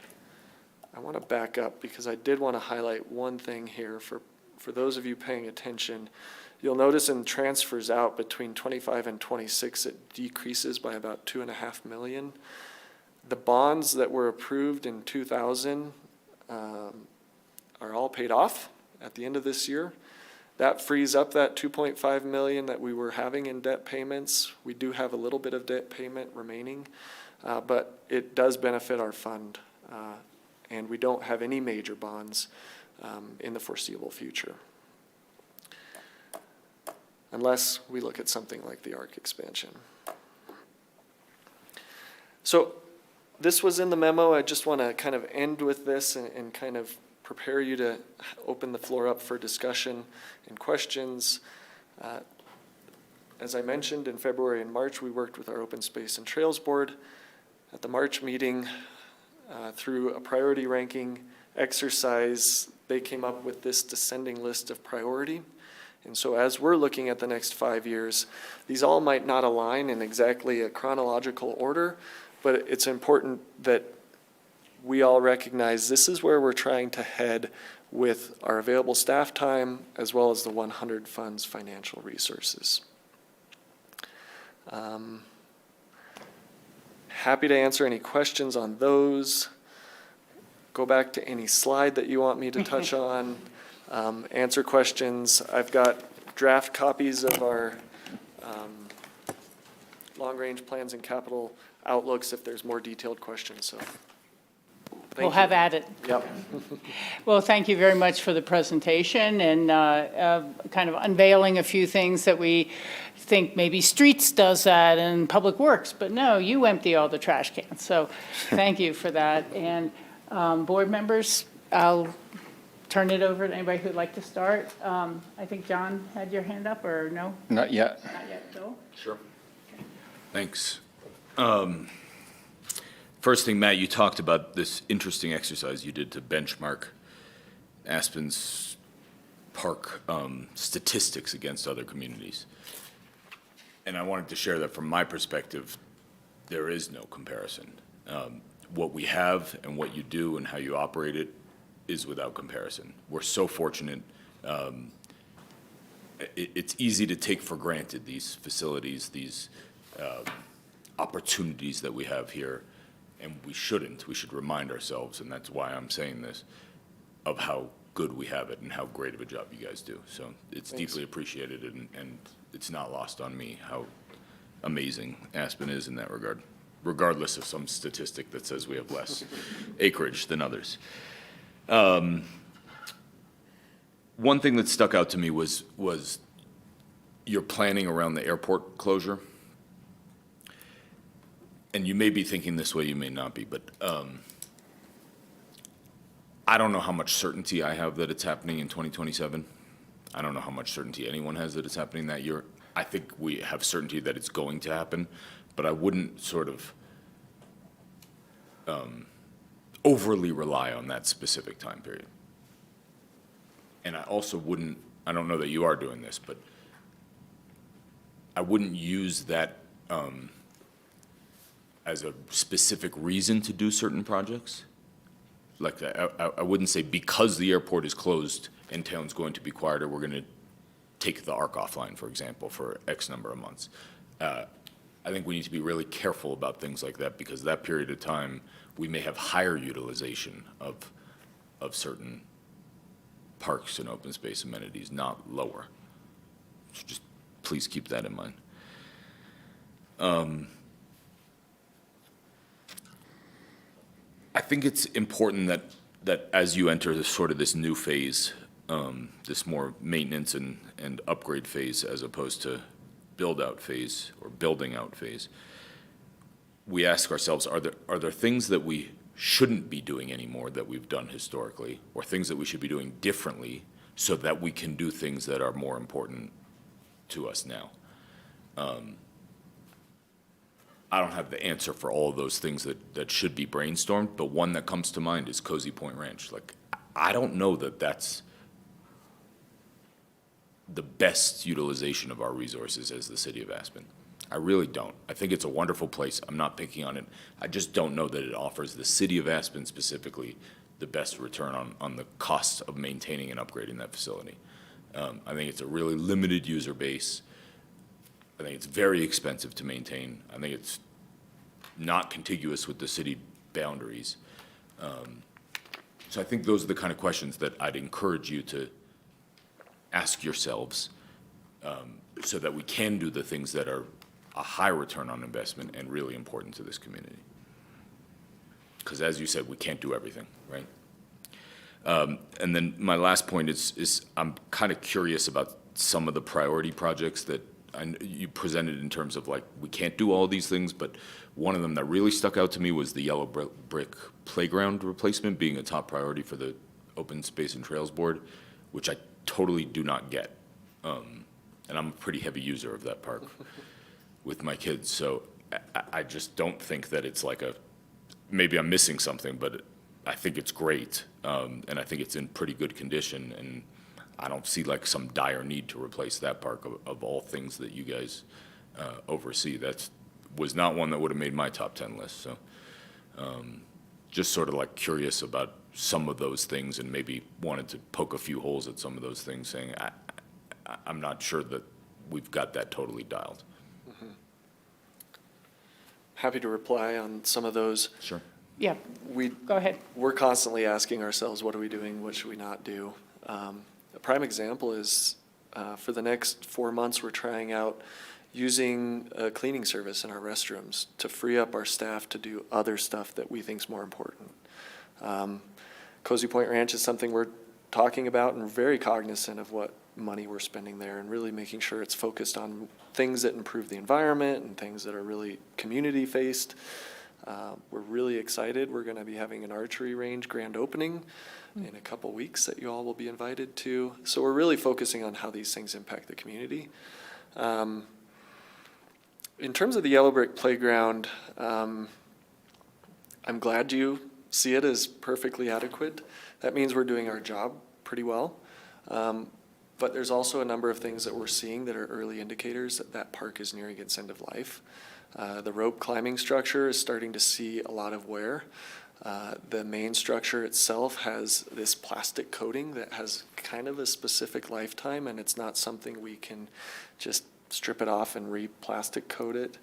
I want to back up because I did want to highlight one thing here for those of you paying attention. You'll notice in transfers out between 25 and 26, it decreases by about 2.5 million. The bonds that were approved in 2000 are all paid off at the end of this year. That frees up that 2.5 million that we were having in debt payments. We do have a little bit of debt payment remaining, but it does benefit our fund, and we don't have any major bonds in the foreseeable future, unless we look at something like the ARC expansion. So this was in the memo. I just want to kind of end with this and kind of prepare you to open the floor up for discussion and questions. As I mentioned, in February and March, we worked with our Open Space and Trails Board. At the March meeting, through a priority ranking exercise, they came up with this descending list of priority. And so as we're looking at the next 5 years, these all might not align in exactly a chronological order, but it's important that we all recognize this is where we're trying to head with our available staff time as well as the 100 funds financial resources. Happy to answer any questions on those. Go back to any slide that you want me to touch on. Answer questions. I've got draft copies of our long-range plans and capital outlooks if there's more detailed questions. So We'll have at it. Yep. Well, thank you very much for the presentation and kind of unveiling a few things that we think maybe streets does that and public works, but no, you empty all the trash cans. So thank you for that. And board members, I'll turn it over to anybody who'd like to start. I think John had your hand up, or no? Not yet. Not yet, Bill? Sure. Thanks. First thing, Matt, you talked about this interesting exercise you did to benchmark Aspen's park statistics against other communities. And I wanted to share that from my perspective, there is no comparison. What we have and what you do and how you operate it is without comparison. We're so fortunate. It's easy to take for granted these facilities, these opportunities that we have here. And we shouldn't. We should remind ourselves, and that's why I'm saying this, of how good we have it and how great of a job you guys do. So it's Thanks. deeply appreciated, and it's not lost on me how amazing Aspen is in that regard, regardless of some statistic that says we have less acreage than others. One thing that stuck out to me was your planning around the airport closure. And you may be thinking this way, you may not be, but I don't know how much certainty I have that it's happening in 2027. I don't know how much certainty anyone has that it's happening that year. I think we have certainty that it's going to happen, but I wouldn't sort of overly rely on that specific time period. And I also wouldn't, I don't know that you are doing this, but I wouldn't use that as a specific reason to do certain projects. like, I wouldn't say because the airport is closed and town's going to be quieter, we're gonna take the ARC offline, for example, for X number of months. I think we need to be really careful about things like that, because that period of time, we may have higher utilization of certain parks and open space amenities, not lower. So just please keep that in mind. I think it's important that as you enter this new phase, this more maintenance and upgrade phase as opposed to build-out phase or building-out phase, we ask ourselves, are there things that we shouldn't be doing anymore that we've done historically, or things that we should be doing differently so that we can do things that are more important to us now? I don't have the answer for all of those things that should be brainstormed, but one that comes to mind is Cozy Point Ranch. Like, I don't know that that's the best utilization of our resources as the city of Aspen. I really don't. I think it's a wonderful place. I'm not picking on it. I just don't know that it offers the city of Aspen specifically the best return on the cost of maintaining and upgrading that facility. I think it's a really limited user base. I think it's very expensive to maintain. I think it's not contiguous with the city boundaries. So I think those are the kind of questions that I'd encourage you to ask yourselves, so that we can do the things that are a high return on investment and really important to this community. Because as you said, we can't do everything, right? And then my last point is I'm kind of curious about some of the priority projects that you presented in terms of, like, we can't do all these things, but one of them that really stuck out to me was the yellow brick playground replacement being a top priority for the Open Space and Trails Board, which I totally do not get. And I'm a pretty heavy user of that park with my kids, so I just don't think that it's like maybe I'm missing something, but I think it's great, and I think it's in pretty good condition, and I don't see like some dire need to replace that park of all things that you guys oversee. That was not one that would have made my top 10 list, so just sort of like curious about some of those things, and maybe wanted to poke a few holes at some of those things, saying I'm not sure that we've got that totally dialed. Mm-hmm. Happy to reply on some of those. Sure. Yeah, go ahead. We're constantly asking ourselves, what are we doing? What should we not do? A prime example is for the next 4 months, we're trying out using a cleaning service in our restrooms to free up our staff to do other stuff that we think is more important. Cozy Point Ranch is something we're talking about, and very cognizant of what money we're spending there, and really making sure it's focused on things that improve the environment and things that are really community-faced. We're really excited. We're going to be having an archery range grand opening in a couple weeks that you all will be invited to. So we're really focusing on how these things impact the community. In terms of the yellow brick playground, I'm glad you see it as perfectly adequate. That means we're doing our job pretty well. But there's also a number of things that we're seeing that are early indicators that that park is nearing its end of life. The rope climbing structure is starting to see a lot of wear. The main structure itself has this plastic coating that has kind of a specific lifetime, and it's not something we can just strip it off and re-plastic coat it.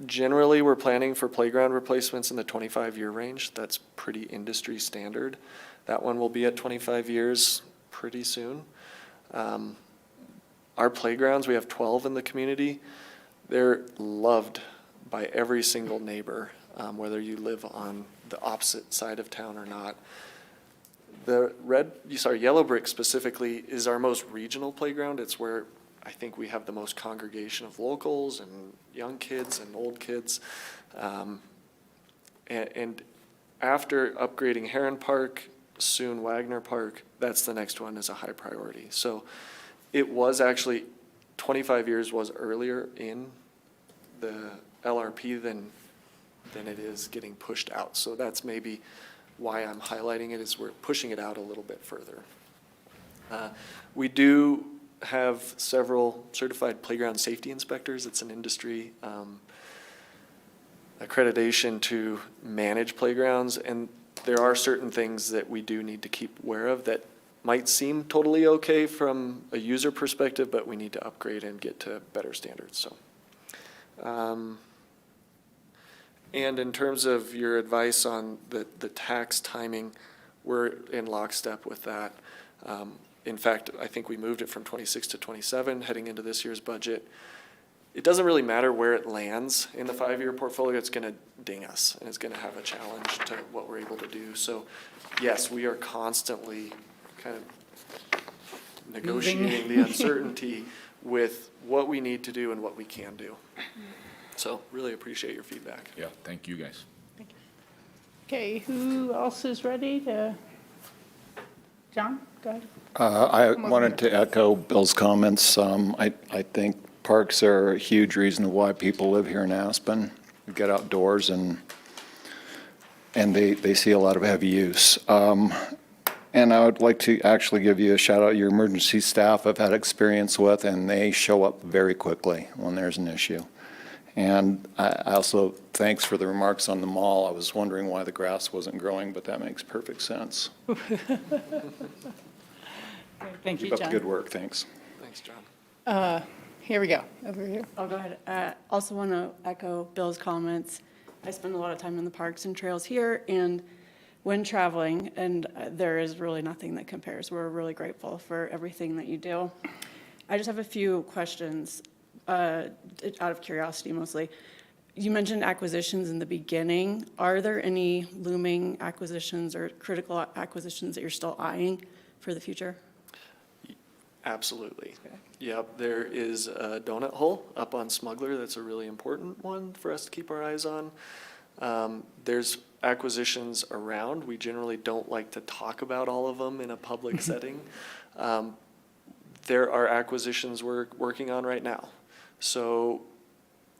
Generally, we're planning for playground replacements in the 25-year range. That's pretty industry standard. That one will be at 25 years pretty soon. Our playgrounds, we have 12 in the community. They're loved by every single neighbor, whether you live on the opposite side of town or not. The yellow brick specifically is our most regional playground. It's where I think we have the most congregation of locals and young kids and old kids. And after upgrading Heron Park, soon Wagner Park, that's the next one as a high priority. So it was actually, 25 years was earlier in the LRP than it is getting pushed out. So that's maybe why I'm highlighting it, is we're pushing it out a little bit further. We do have several certified playground safety inspectors. It's an industry accreditation to manage playgrounds, and there are certain things that we do need to keep aware of that might seem totally okay from a user perspective, but we need to upgrade and get to better standards, so. And in terms of your advice on the tax timing, we're in lockstep with that. In fact, I think we moved it from 26 to 27 heading into this year's budget. It doesn't really matter where it lands in the 5-year portfolio, it's gonna ding us, and it's gonna have a challenge to what we're able to do. So yes, we are constantly kind of negotiating the uncertainty with what we need to do and what we can do. So really appreciate your feedback. Yeah, thank you guys. Okay, who else is ready to? John, go ahead. I wanted to echo Bill's comments. I think parks are a huge reason why people live here in Aspen. We get outdoors and they see a lot of heavy use. And I would like to actually give you a shout out. Your emergency staff I've had experience with, and they show up very quickly when there's an issue. And I also, thanks for the remarks on the mall. I was wondering why the grass wasn't growing, but that makes perfect sense. Thank you, Keep up John. the good work, thanks. Thanks, John. Here we go, over here. I'll go ahead. Also want to echo Bill's comments. I spend a lot of time in the parks and trails here and when traveling, and there is really nothing that compares. We're really grateful for everything that you do. I just have a few questions, out of curiosity mostly. You mentioned acquisitions in the beginning. Are there any looming acquisitions or critical acquisitions that you're still eyeing for the future? Absolutely. Yep, there is a donut hole up on Smuggler. That's a really important one for us to keep our eyes on. There's acquisitions around. We generally don't like to talk about all of them in a public setting. There are acquisitions we're working on right now. So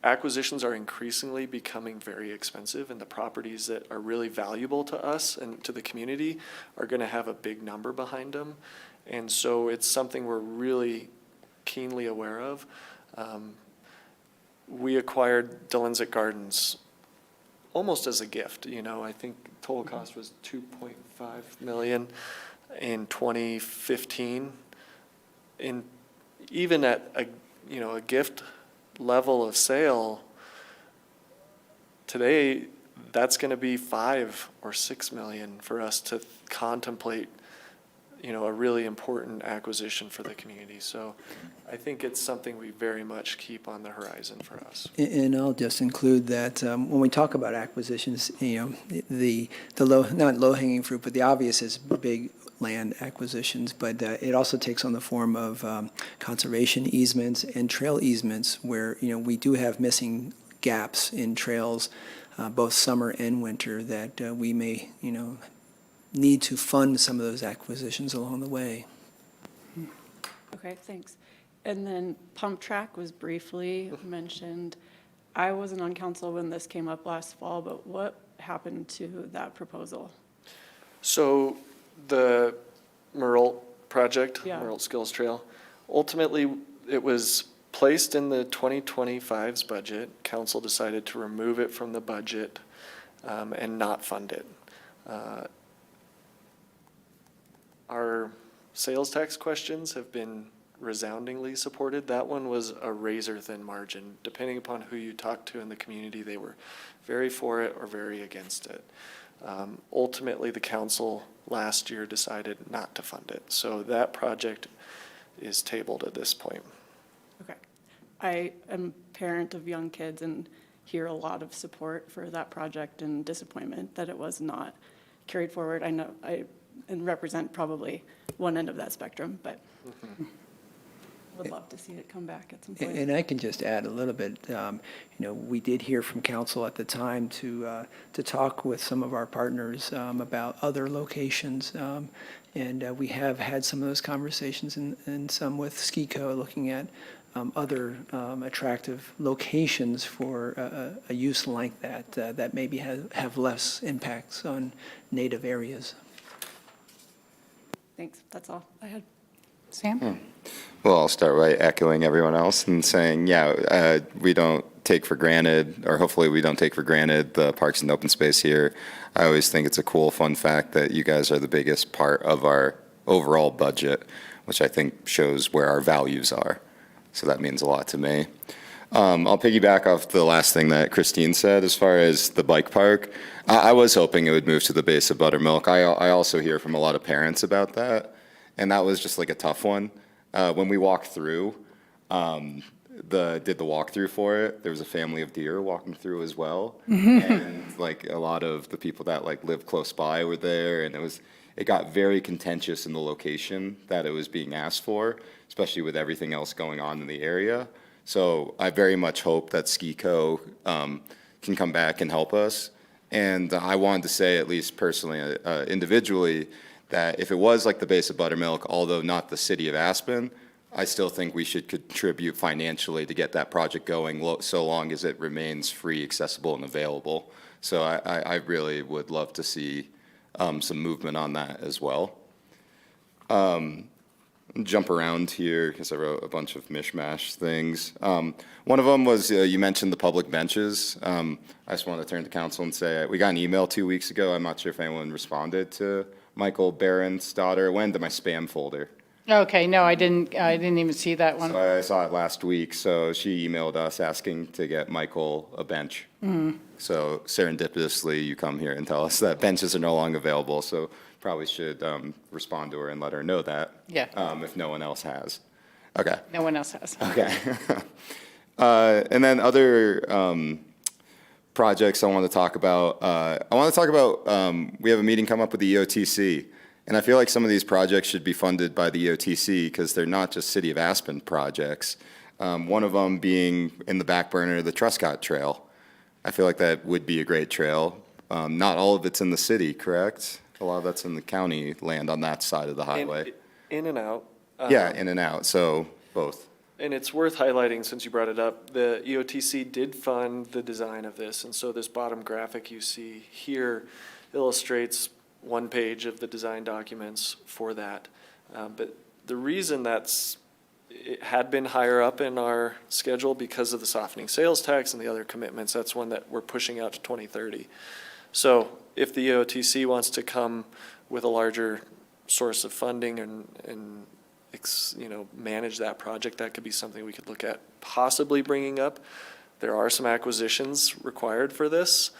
acquisitions are increasingly becoming very expensive, and the properties that are really valuable to us and to the community are going to have a big number behind them. And so it's something we're really keenly aware of. We acquired Delensic Gardens almost as a gift. You know, I think total cost was $2.5 million in 2015. And even at a gift level of sale, today that's going to be $5 or $6 million for us to contemplate, a really important acquisition for the community. So I think it's something we very much keep on the horizon for us. And I'll just include that when we talk about acquisitions, the not low-hanging fruit, but the obvious is big land acquisitions, but it also takes on the form of conservation easements and trail easements where, we do have missing gaps in trails, both summer and winter, that we may, need to fund some of those acquisitions along the way. Okay, thanks. And then pump track was briefly mentioned. I wasn't on council when this came up last fall, but what happened to that proposal? So the Merle project, Yeah. Merle Skills Trail, ultimately it was placed in the 2025's budget. Council decided to remove it from the budget and not fund it. Our sales tax questions have been resoundingly supported. That one was a razor-thin margin. Depending upon who you talk to in the community, they were very for it or very against it. Ultimately, the council last year decided not to fund it. So that project is tabled at this point. Okay. I am a parent of young kids and hear a lot of support for that project and disappointment that it was not carried forward. I know and represent probably one end of that spectrum, but would love to see it come back at some point. And I can just add a little bit. We did hear from council at the time to talk with some of our partners about other locations, and we have had some of those conversations and some with SKICO looking at other attractive locations for a use like that that maybe have less impacts on native areas. Thanks. That's all I had. Sam? Well, I'll start by echoing everyone else and saying, we don't take for granted, or hopefully we don't take for granted, the parks and open space here. I always think it's a cool, fun fact that you guys are the biggest part of our overall budget, which I think shows where our values are. So that means a lot to me. I'll piggyback off the last thing that Christine said as far as the bike park. I was hoping it would move to the base of Buttermilk. I also hear from a lot of parents about that, and that was just like a tough one. When we walked through, did the walkthrough for it, there was a family of deer walking through as well. And like a lot of the people that like live close by were there, and it got very contentious in the location that it was being asked for, especially with everything else going on in the area. So I very much hope that SkiCo can come back and help us. And I wanted to say, at least personally, individually, that if it was like the base of Buttermilk, although not the city of Aspen, I still think we should contribute financially to get that project going, so long as it remains free, accessible, and available. So I really would love to see some movement on that as well. Jump around here because I wrote a bunch of mishmash things. One of them was you mentioned the public benches. I just want to turn to council and say we got an email 2 weeks ago. I'm not sure if anyone responded to Michael Barron's daughter. It went into my spam folder. Okay, no, I didn't even see that one. So I saw it last week. So she emailed us asking to get Michael a bench. So serendipitously, you come here and tell us that benches are no longer available. So probably should respond to her and let her know that. Yeah. If no one else has. Okay. No one else has. Okay. And then other projects I want to talk about. We have a meeting come up with the EOTC. And I feel like some of these projects should be funded by the EOTC because they're not just City of Aspen projects. One of them being in the back burner, the Truscott Trail. I feel like that would be a great trail. Not all of it's in the city, correct? A lot of that's in the county land on that side of the highway. In and out. Yeah, in and out, so both. And it's worth highlighting, since you brought it up, the EOTC did fund the design of this. And so this bottom graphic you see here illustrates one page of the design documents for that. But the reason it had been higher up in our schedule because of the softening sales tax and the other commitments, that's one that we're pushing out to 2030. So if the EOTC wants to come with a larger source of funding and manage that project, that could be something we could look at possibly bringing up. There are some acquisitions required for this,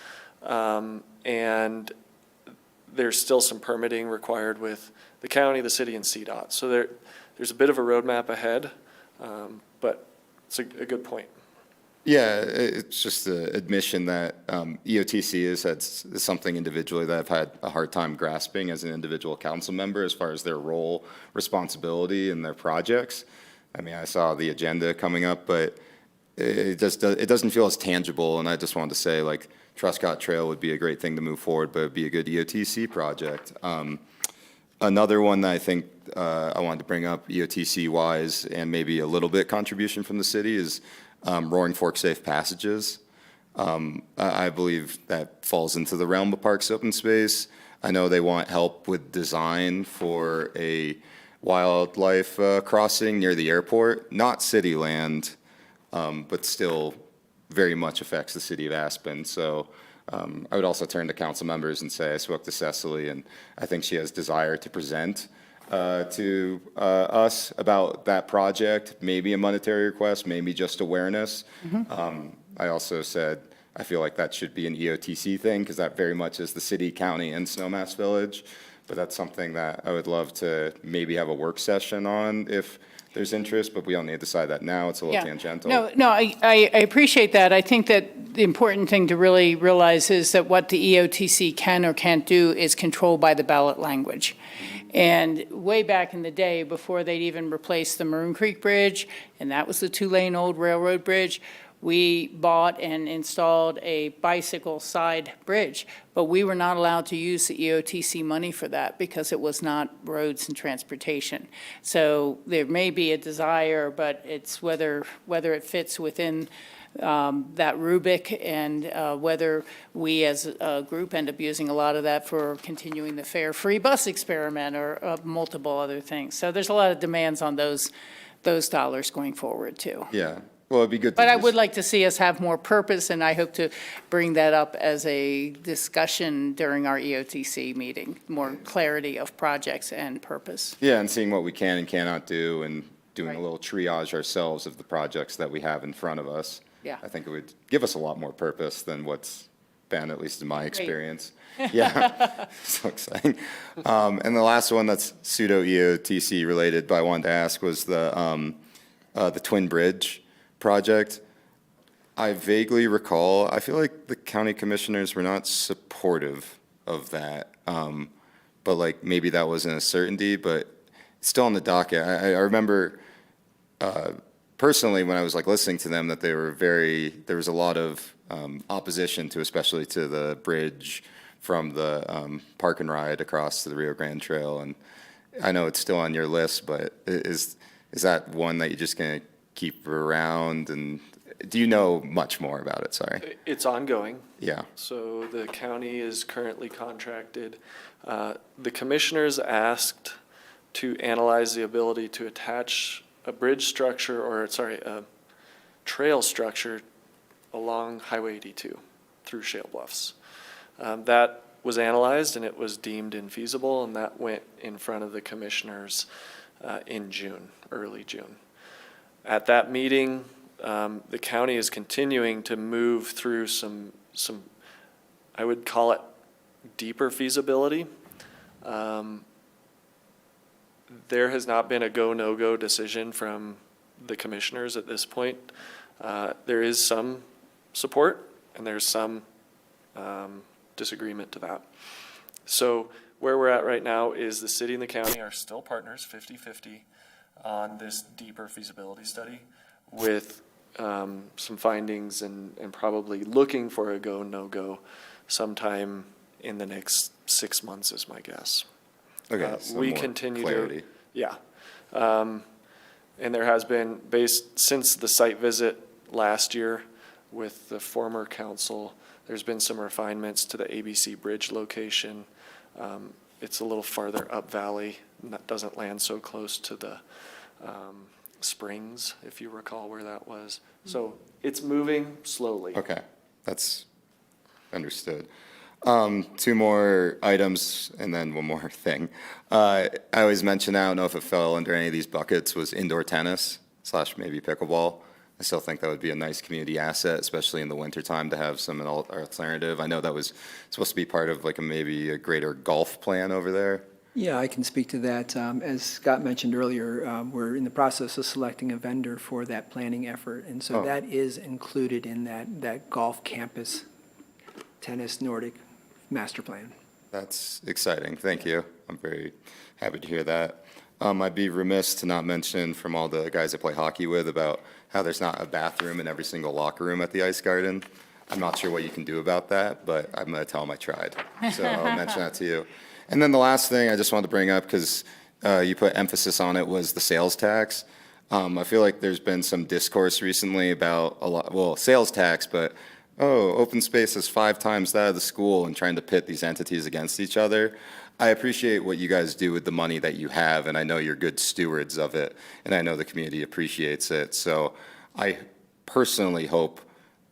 and there's still some permitting required with the county, the city, and CDOT. So there's a bit of a roadmap ahead, but it's a good point. Yeah, it's just an admission that EOTC is something individually that I've had a hard time grasping as an individual council member as far as their role, responsibility, and their projects. I mean, I saw the agenda coming up, but it doesn't feel as tangible, and I just wanted to say, like, Truscott Trail would be a great thing to move forward, but it'd be a good EOTC project. Another one that I think I wanted to bring up EOTC-wise and maybe a little bit contribution from the city is Roaring Fork Safe Passages. I believe that falls into the realm of parks open space. I know they want help with design for a wildlife crossing near the airport, not city land, but still very much affects the city of Aspen. So I would also turn to council members and say I spoke to Cecily, and I think she has desire to present to us about that project, maybe a monetary request, maybe just awareness. I also said I feel like that should be an EOTC thing because that very much is the city, county, and Snowmass Village. But that's something that I would love to maybe have a work session on if there's interest, but we don't need to decide that now. It's a little tangential. No, I appreciate that. I think that the important thing to really realize is that what the EOTC can or can't do is controlled by the ballot language. And way back in the day, before they'd even replaced the Maroon Creek Bridge, and that was the two-lane old railroad bridge, we bought and installed a bicycle side bridge, but we were not allowed to use the EOTC money for that because it was not roads and transportation. So there may be a desire, but it's whether it fits within that rubric and whether we as a group end up using a lot of that for continuing the fare-free bus experiment or multiple other things. So there's a lot of demands on those dollars going forward too. Yeah. Well, it'd be good to But I just- would like to see us have more purpose, and I hope to bring that up as a discussion during our EOTC meeting, more clarity of projects and purpose. Yeah, and seeing what we can and cannot do and doing Right. a little triage ourselves of the projects that we have in front of us. Yeah. I think it would give us a lot more purpose than what's been, at least in my experience. Yeah, so exciting. And the last one that's pseudo EOTC related, but I wanted to ask was the Twin Bridge project. I vaguely recall, I feel like the county commissioners were not supportive of that. But like maybe that wasn't a certainty, but it's still on the docket. I remember personally when I was like listening to them that they were there was a lot of opposition to, especially to the bridge from the park and ride across to the Rio Grande Trail. And I know it's still on your list, but is that one that you're just going to keep around? And do you know much more about it? Sorry. It's ongoing. Yeah. So the county is currently contracted. The commissioners asked to analyze the ability to attach a bridge structure, a trail structure along Highway 82 through Shale Bluffs. That was analyzed and it was deemed infeasible, and that went in front of the commissioners in June, early June. At that meeting, the county is continuing to move through some I would call it deeper feasibility. There has not been a go, no-go decision from the commissioners at this point. There is some support and there's some disagreement to that. So where we're at right now is the city and the county are still partners 50-50 on this deeper feasibility study with some findings and probably looking for a go, no-go sometime in the next 6 months is my guess. Okay. So We more continue clarity. to, yeah. And there has been, since the site visit last year with the former council, there's been some refinements to the ABC Bridge location. It's a little farther up valley, and that doesn't land so close to the springs, if you recall where that was. So it's moving slowly. Okay, that's understood. Two more items and then one more thing. I always mention, I don't know if it fell under any of these buckets, was indoor tennis / maybe pickleball. I still think that would be a nice community asset, especially in the wintertime, to have some alternative. I know that was supposed to be part of like maybe a greater golf plan over there. Yeah, I can speak to that. As Scott mentioned earlier, we're in the process of selecting a vendor for that planning effort. And so Oh. that is included in that golf campus tennis Nordic master plan. That's exciting. Thank you. I'm very happy to hear that. I'd be remiss to not mention from all the guys I play hockey with about how there's not a bathroom in every single locker room at the Ice Garden. I'm not sure what you can do about that, but I'm going to tell them I tried. So I'll mention that to you. And then the last thing I just wanted to bring up, because you put emphasis on it, was the sales tax. I feel like there's been some discourse recently about sales tax, but open space is 5 times that of the school, and trying to pit these entities against each other. I appreciate what you guys do with the money that you have, and I know you're good stewards of it, and I know the community appreciates it. So I personally hope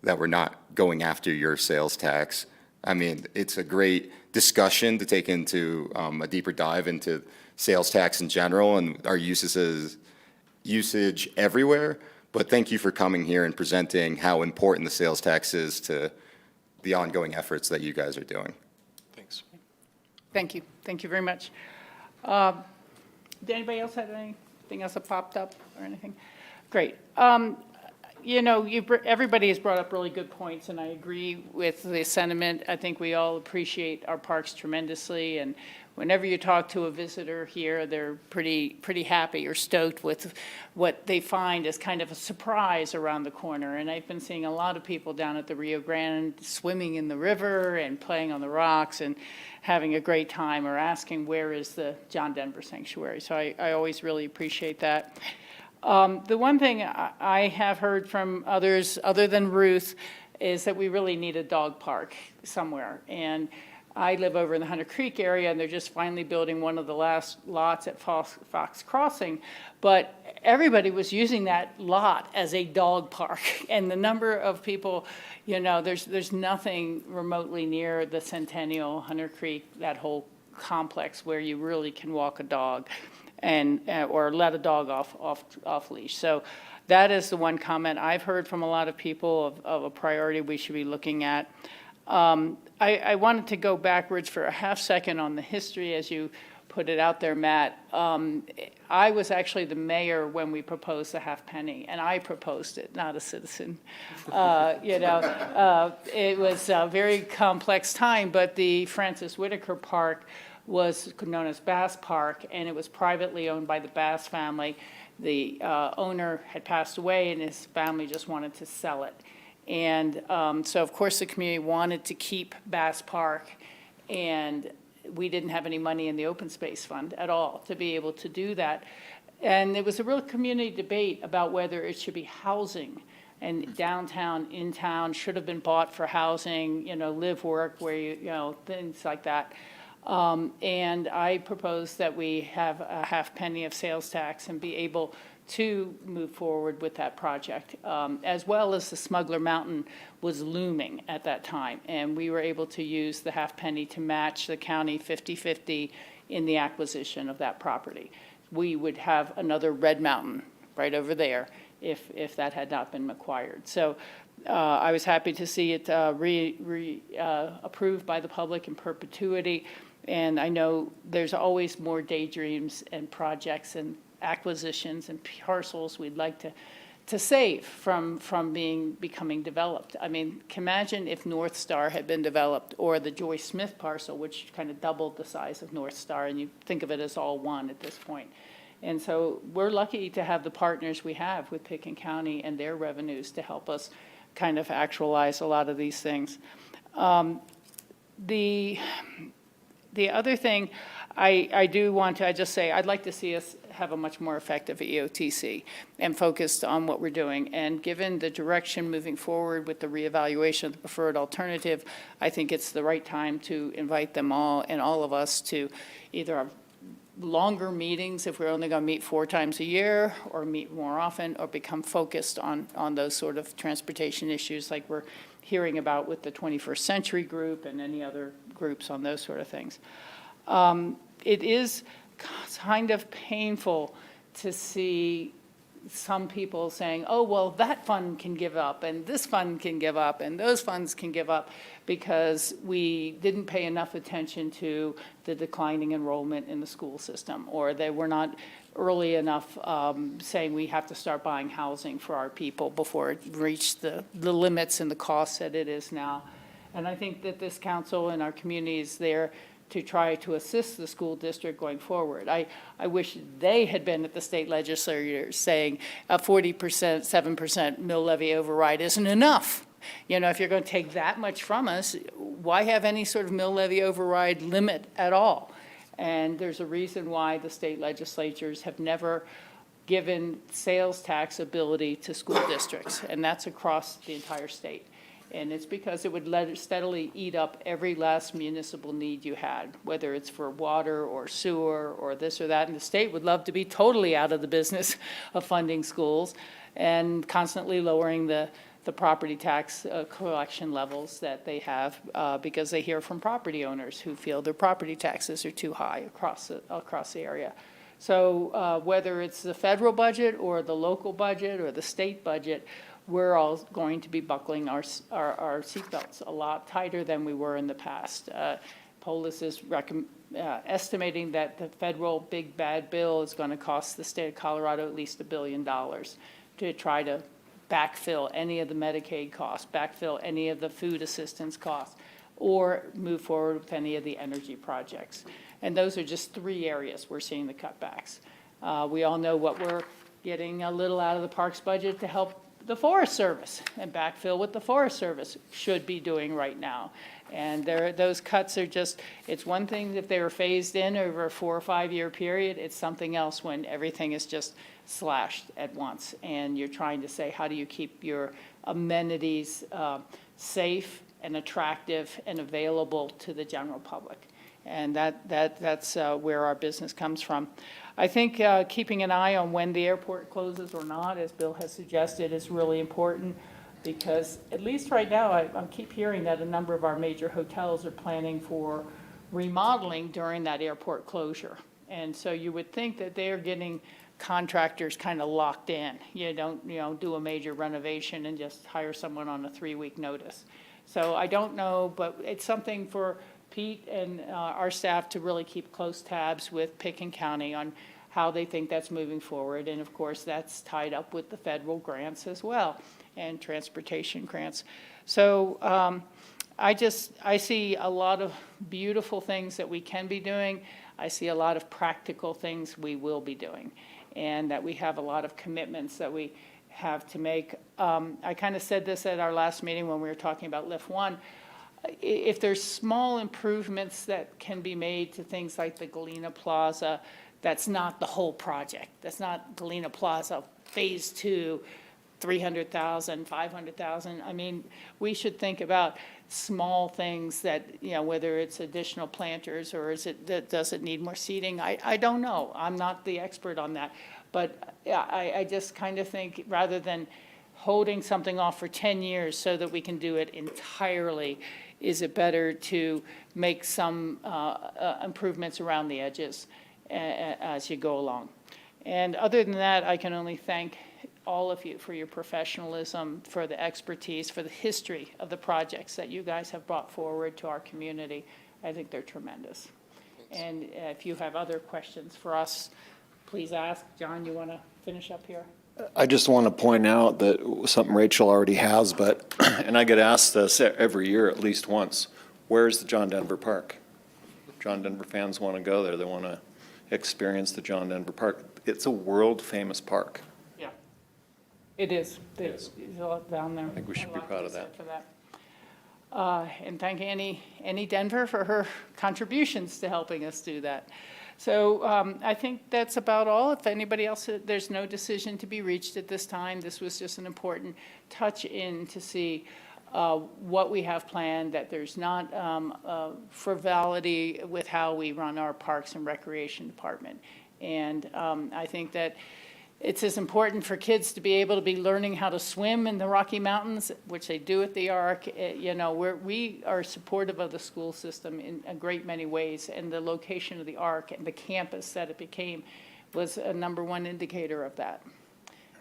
that we're not going after your sales tax. I mean, it's a great discussion to take into a deeper dive into sales tax in general and our usage everywhere. But thank you for coming here and presenting how important the sales tax is to the ongoing efforts that you guys are doing. Thanks. Thank you. Thank you very much. Did anybody else have anything else that popped up or anything? Great. You know, everybody has brought up really good points, and I agree with the sentiment. I think we all appreciate our parks tremendously, and whenever you talk to a visitor here, they're pretty happy or stoked with what they find as kind of a surprise around the corner. And I've been seeing a lot of people down at the Rio Grande swimming in the river and playing on the rocks and having a great time, or asking where is the John Denver Sanctuary. So I always really appreciate that. The one thing I have heard from others, other than Ruth, is that we really need a dog park somewhere. And I live over in the Hunter Creek area, and they're just finally building one of the last lots at Fox Crossing. But everybody was using that lot as a dog park. And the number of people, you know, there's nothing remotely near the Centennial, Hunter Creek, that whole complex where you really can walk a dog and or let a dog off leash. So that is the one comment I've heard from a lot of people of a priority we should be looking at. I wanted to go backwards for a half second on the history as you put it out there, Matt. I was actually the mayor when we proposed the half penny, and I proposed it, not a citizen. It was a very complex time, but the Francis Whitaker Park was known as Bass Park, and it was privately owned by the Bass family. The owner had passed away, and his family just wanted to sell it. And so, of course, the community wanted to keep Bass Park, and we didn't have any money in the open space fund at all to be able to do that. And there was a real community debate about whether it should be housing, and downtown, in town, should have been bought for housing, you know, live, work, where you know, things like that. And I proposed that we have a half penny of sales tax and be able to move forward with that project, as well as the Smuggler Mountain was looming at that time. And we were able to use the half penny to match the county 50-50 in the acquisition of that property. We would have another Red Mountain right over there if that had not been acquired. So I was happy to see it approved by the public in perpetuity. And I know there's always more daydreams and projects and acquisitions and parcels we'd like to save from becoming developed. I mean, imagine if North Star had been developed, or the Joyce Smith parcel, which kind of doubled the size of North Star, and you think of it as all one at this point. And so we're lucky to have the partners we have with Pickens County and their revenues to help us kind of actualize a lot of these things. The other thing I do want to just say, I'd like to see us have a much more effective EOTC and focused on what we're doing. And given the direction moving forward with the reevaluation of the preferred alternative, I think it's the right time to invite them all and all of us to either have longer meetings if we're only going to meet 4 times a year, or meet more often, or become focused on those sort of transportation issues like we're hearing about with the 21st Century Group and any other groups on those sort of things. It is kind of painful to see some people saying, oh, well, that fund can give up, and this fund can give up, and those funds can give up, because we didn't pay enough attention to the declining enrollment in the school system, or they were not early enough saying we have to start buying housing for our people before it reached the limits and the costs that it is now. And I think that this council and our community is there to try to assist the school district going forward. I wish they had been at the state legislature saying a 40%, 7% mill levy override isn't enough. You know, if you're going to take that much from us, why have any sort of mill levy override limit at all? And there's a reason why the state legislatures have never given sales tax ability to school districts, and that's across the entire state. And it's because it would let it steadily eat up every last municipal need you had, whether it's for water or sewer or this or that. And the state would love to be totally out of the business of funding schools and constantly lowering the property tax collection levels that they have because they hear from property owners who feel their property taxes are too high across the area. So whether it's the federal budget or the local budget or the state budget, we're all going to be buckling our seatbelts a lot tighter than we were in the past. Polis is estimating that the federal big bad bill is going to cost the state of Colorado at least $1 billion to try to backfill any of the Medicaid costs, backfill any of the food assistance costs, or move forward with any of the energy projects. And those are just 3 areas we're seeing the cutbacks. We all know what we're getting a little out of the parks budget to help the Forest Service and backfill what the Forest Service should be doing right now. And those cuts are just, it's one thing if they were phased in over a 4 or 5 year period, it's something else when everything is just slashed at once. And you're trying to say, how do you keep your amenities safe and attractive and available to the general public. And that's where our business comes from. I think keeping an eye on when the airport closes or not, as Bill has suggested, is really important, because at least right now, I keep hearing that a number of our major hotels are planning for remodeling during that airport closure. And so you would think that they're getting contractors kind of locked in. You don't do a major renovation and just hire someone on a 3-week notice. So I don't know, but it's something for Pete and our staff to really keep close tabs with Picken County on how they think that's moving forward. And of course, that's tied up with the federal grants as well, and transportation grants. So I see a lot of beautiful things that we can be doing. I see a lot of practical things we will be doing, and that we have a lot of commitments that we have to make. I kind of said this at our last meeting when we were talking about Lift 1. If there's small improvements that can be made to things like the Galena Plaza, that's not the whole project. That's not Galena Plaza Phase 2, 300,000, 500,000. I mean, we should think about small things that, whether it's additional planters or does it need more seating? I don't know. I'm not the expert on that. But I just kind of think, rather than holding something off for 10 years so that we can do it entirely, is it better to make some improvements around the edges as you go along? And other than that, I can only thank all of you for your professionalism, for the expertise, for the history of the projects that you guys have brought forward to our community. I think they're tremendous. And if you have other questions for us, please ask. John, you want to finish up here? I just want to point out that something Rachel already has, but, and I get asked this every year at least once, where's the John Denver Park? John Denver fans want to go there. They want to experience the John Denver Park. It's a world-famous park. Yeah, it is. There's a lot down there. I think we should be proud of that. For that. And thank Annie Denver for her contributions to helping us do that. So I think that's about all. If anybody else, there's no decision to be reached at this time. This was just an important touch in to see what we have planned, that there's not frivolity with how we run our Parks and Recreation Department. And I think that it's as important for kids to be able to be learning how to swim in the Rocky Mountains, which they do at the Arc. We are supportive of the school system in a great many ways, and the location of the Arc and the campus that it became was a #1 indicator of that.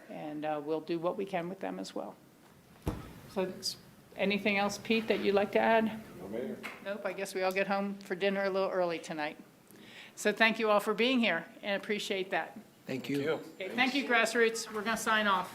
And we'll do what we can with them as well. So anything else, Pete, that you'd like to add? No, Mayor. Nope, I guess we all get home for dinner a little early tonight. So thank you all for being here, and appreciate that. Thank you. Okay, thank you, Grassroots. We're going to sign off.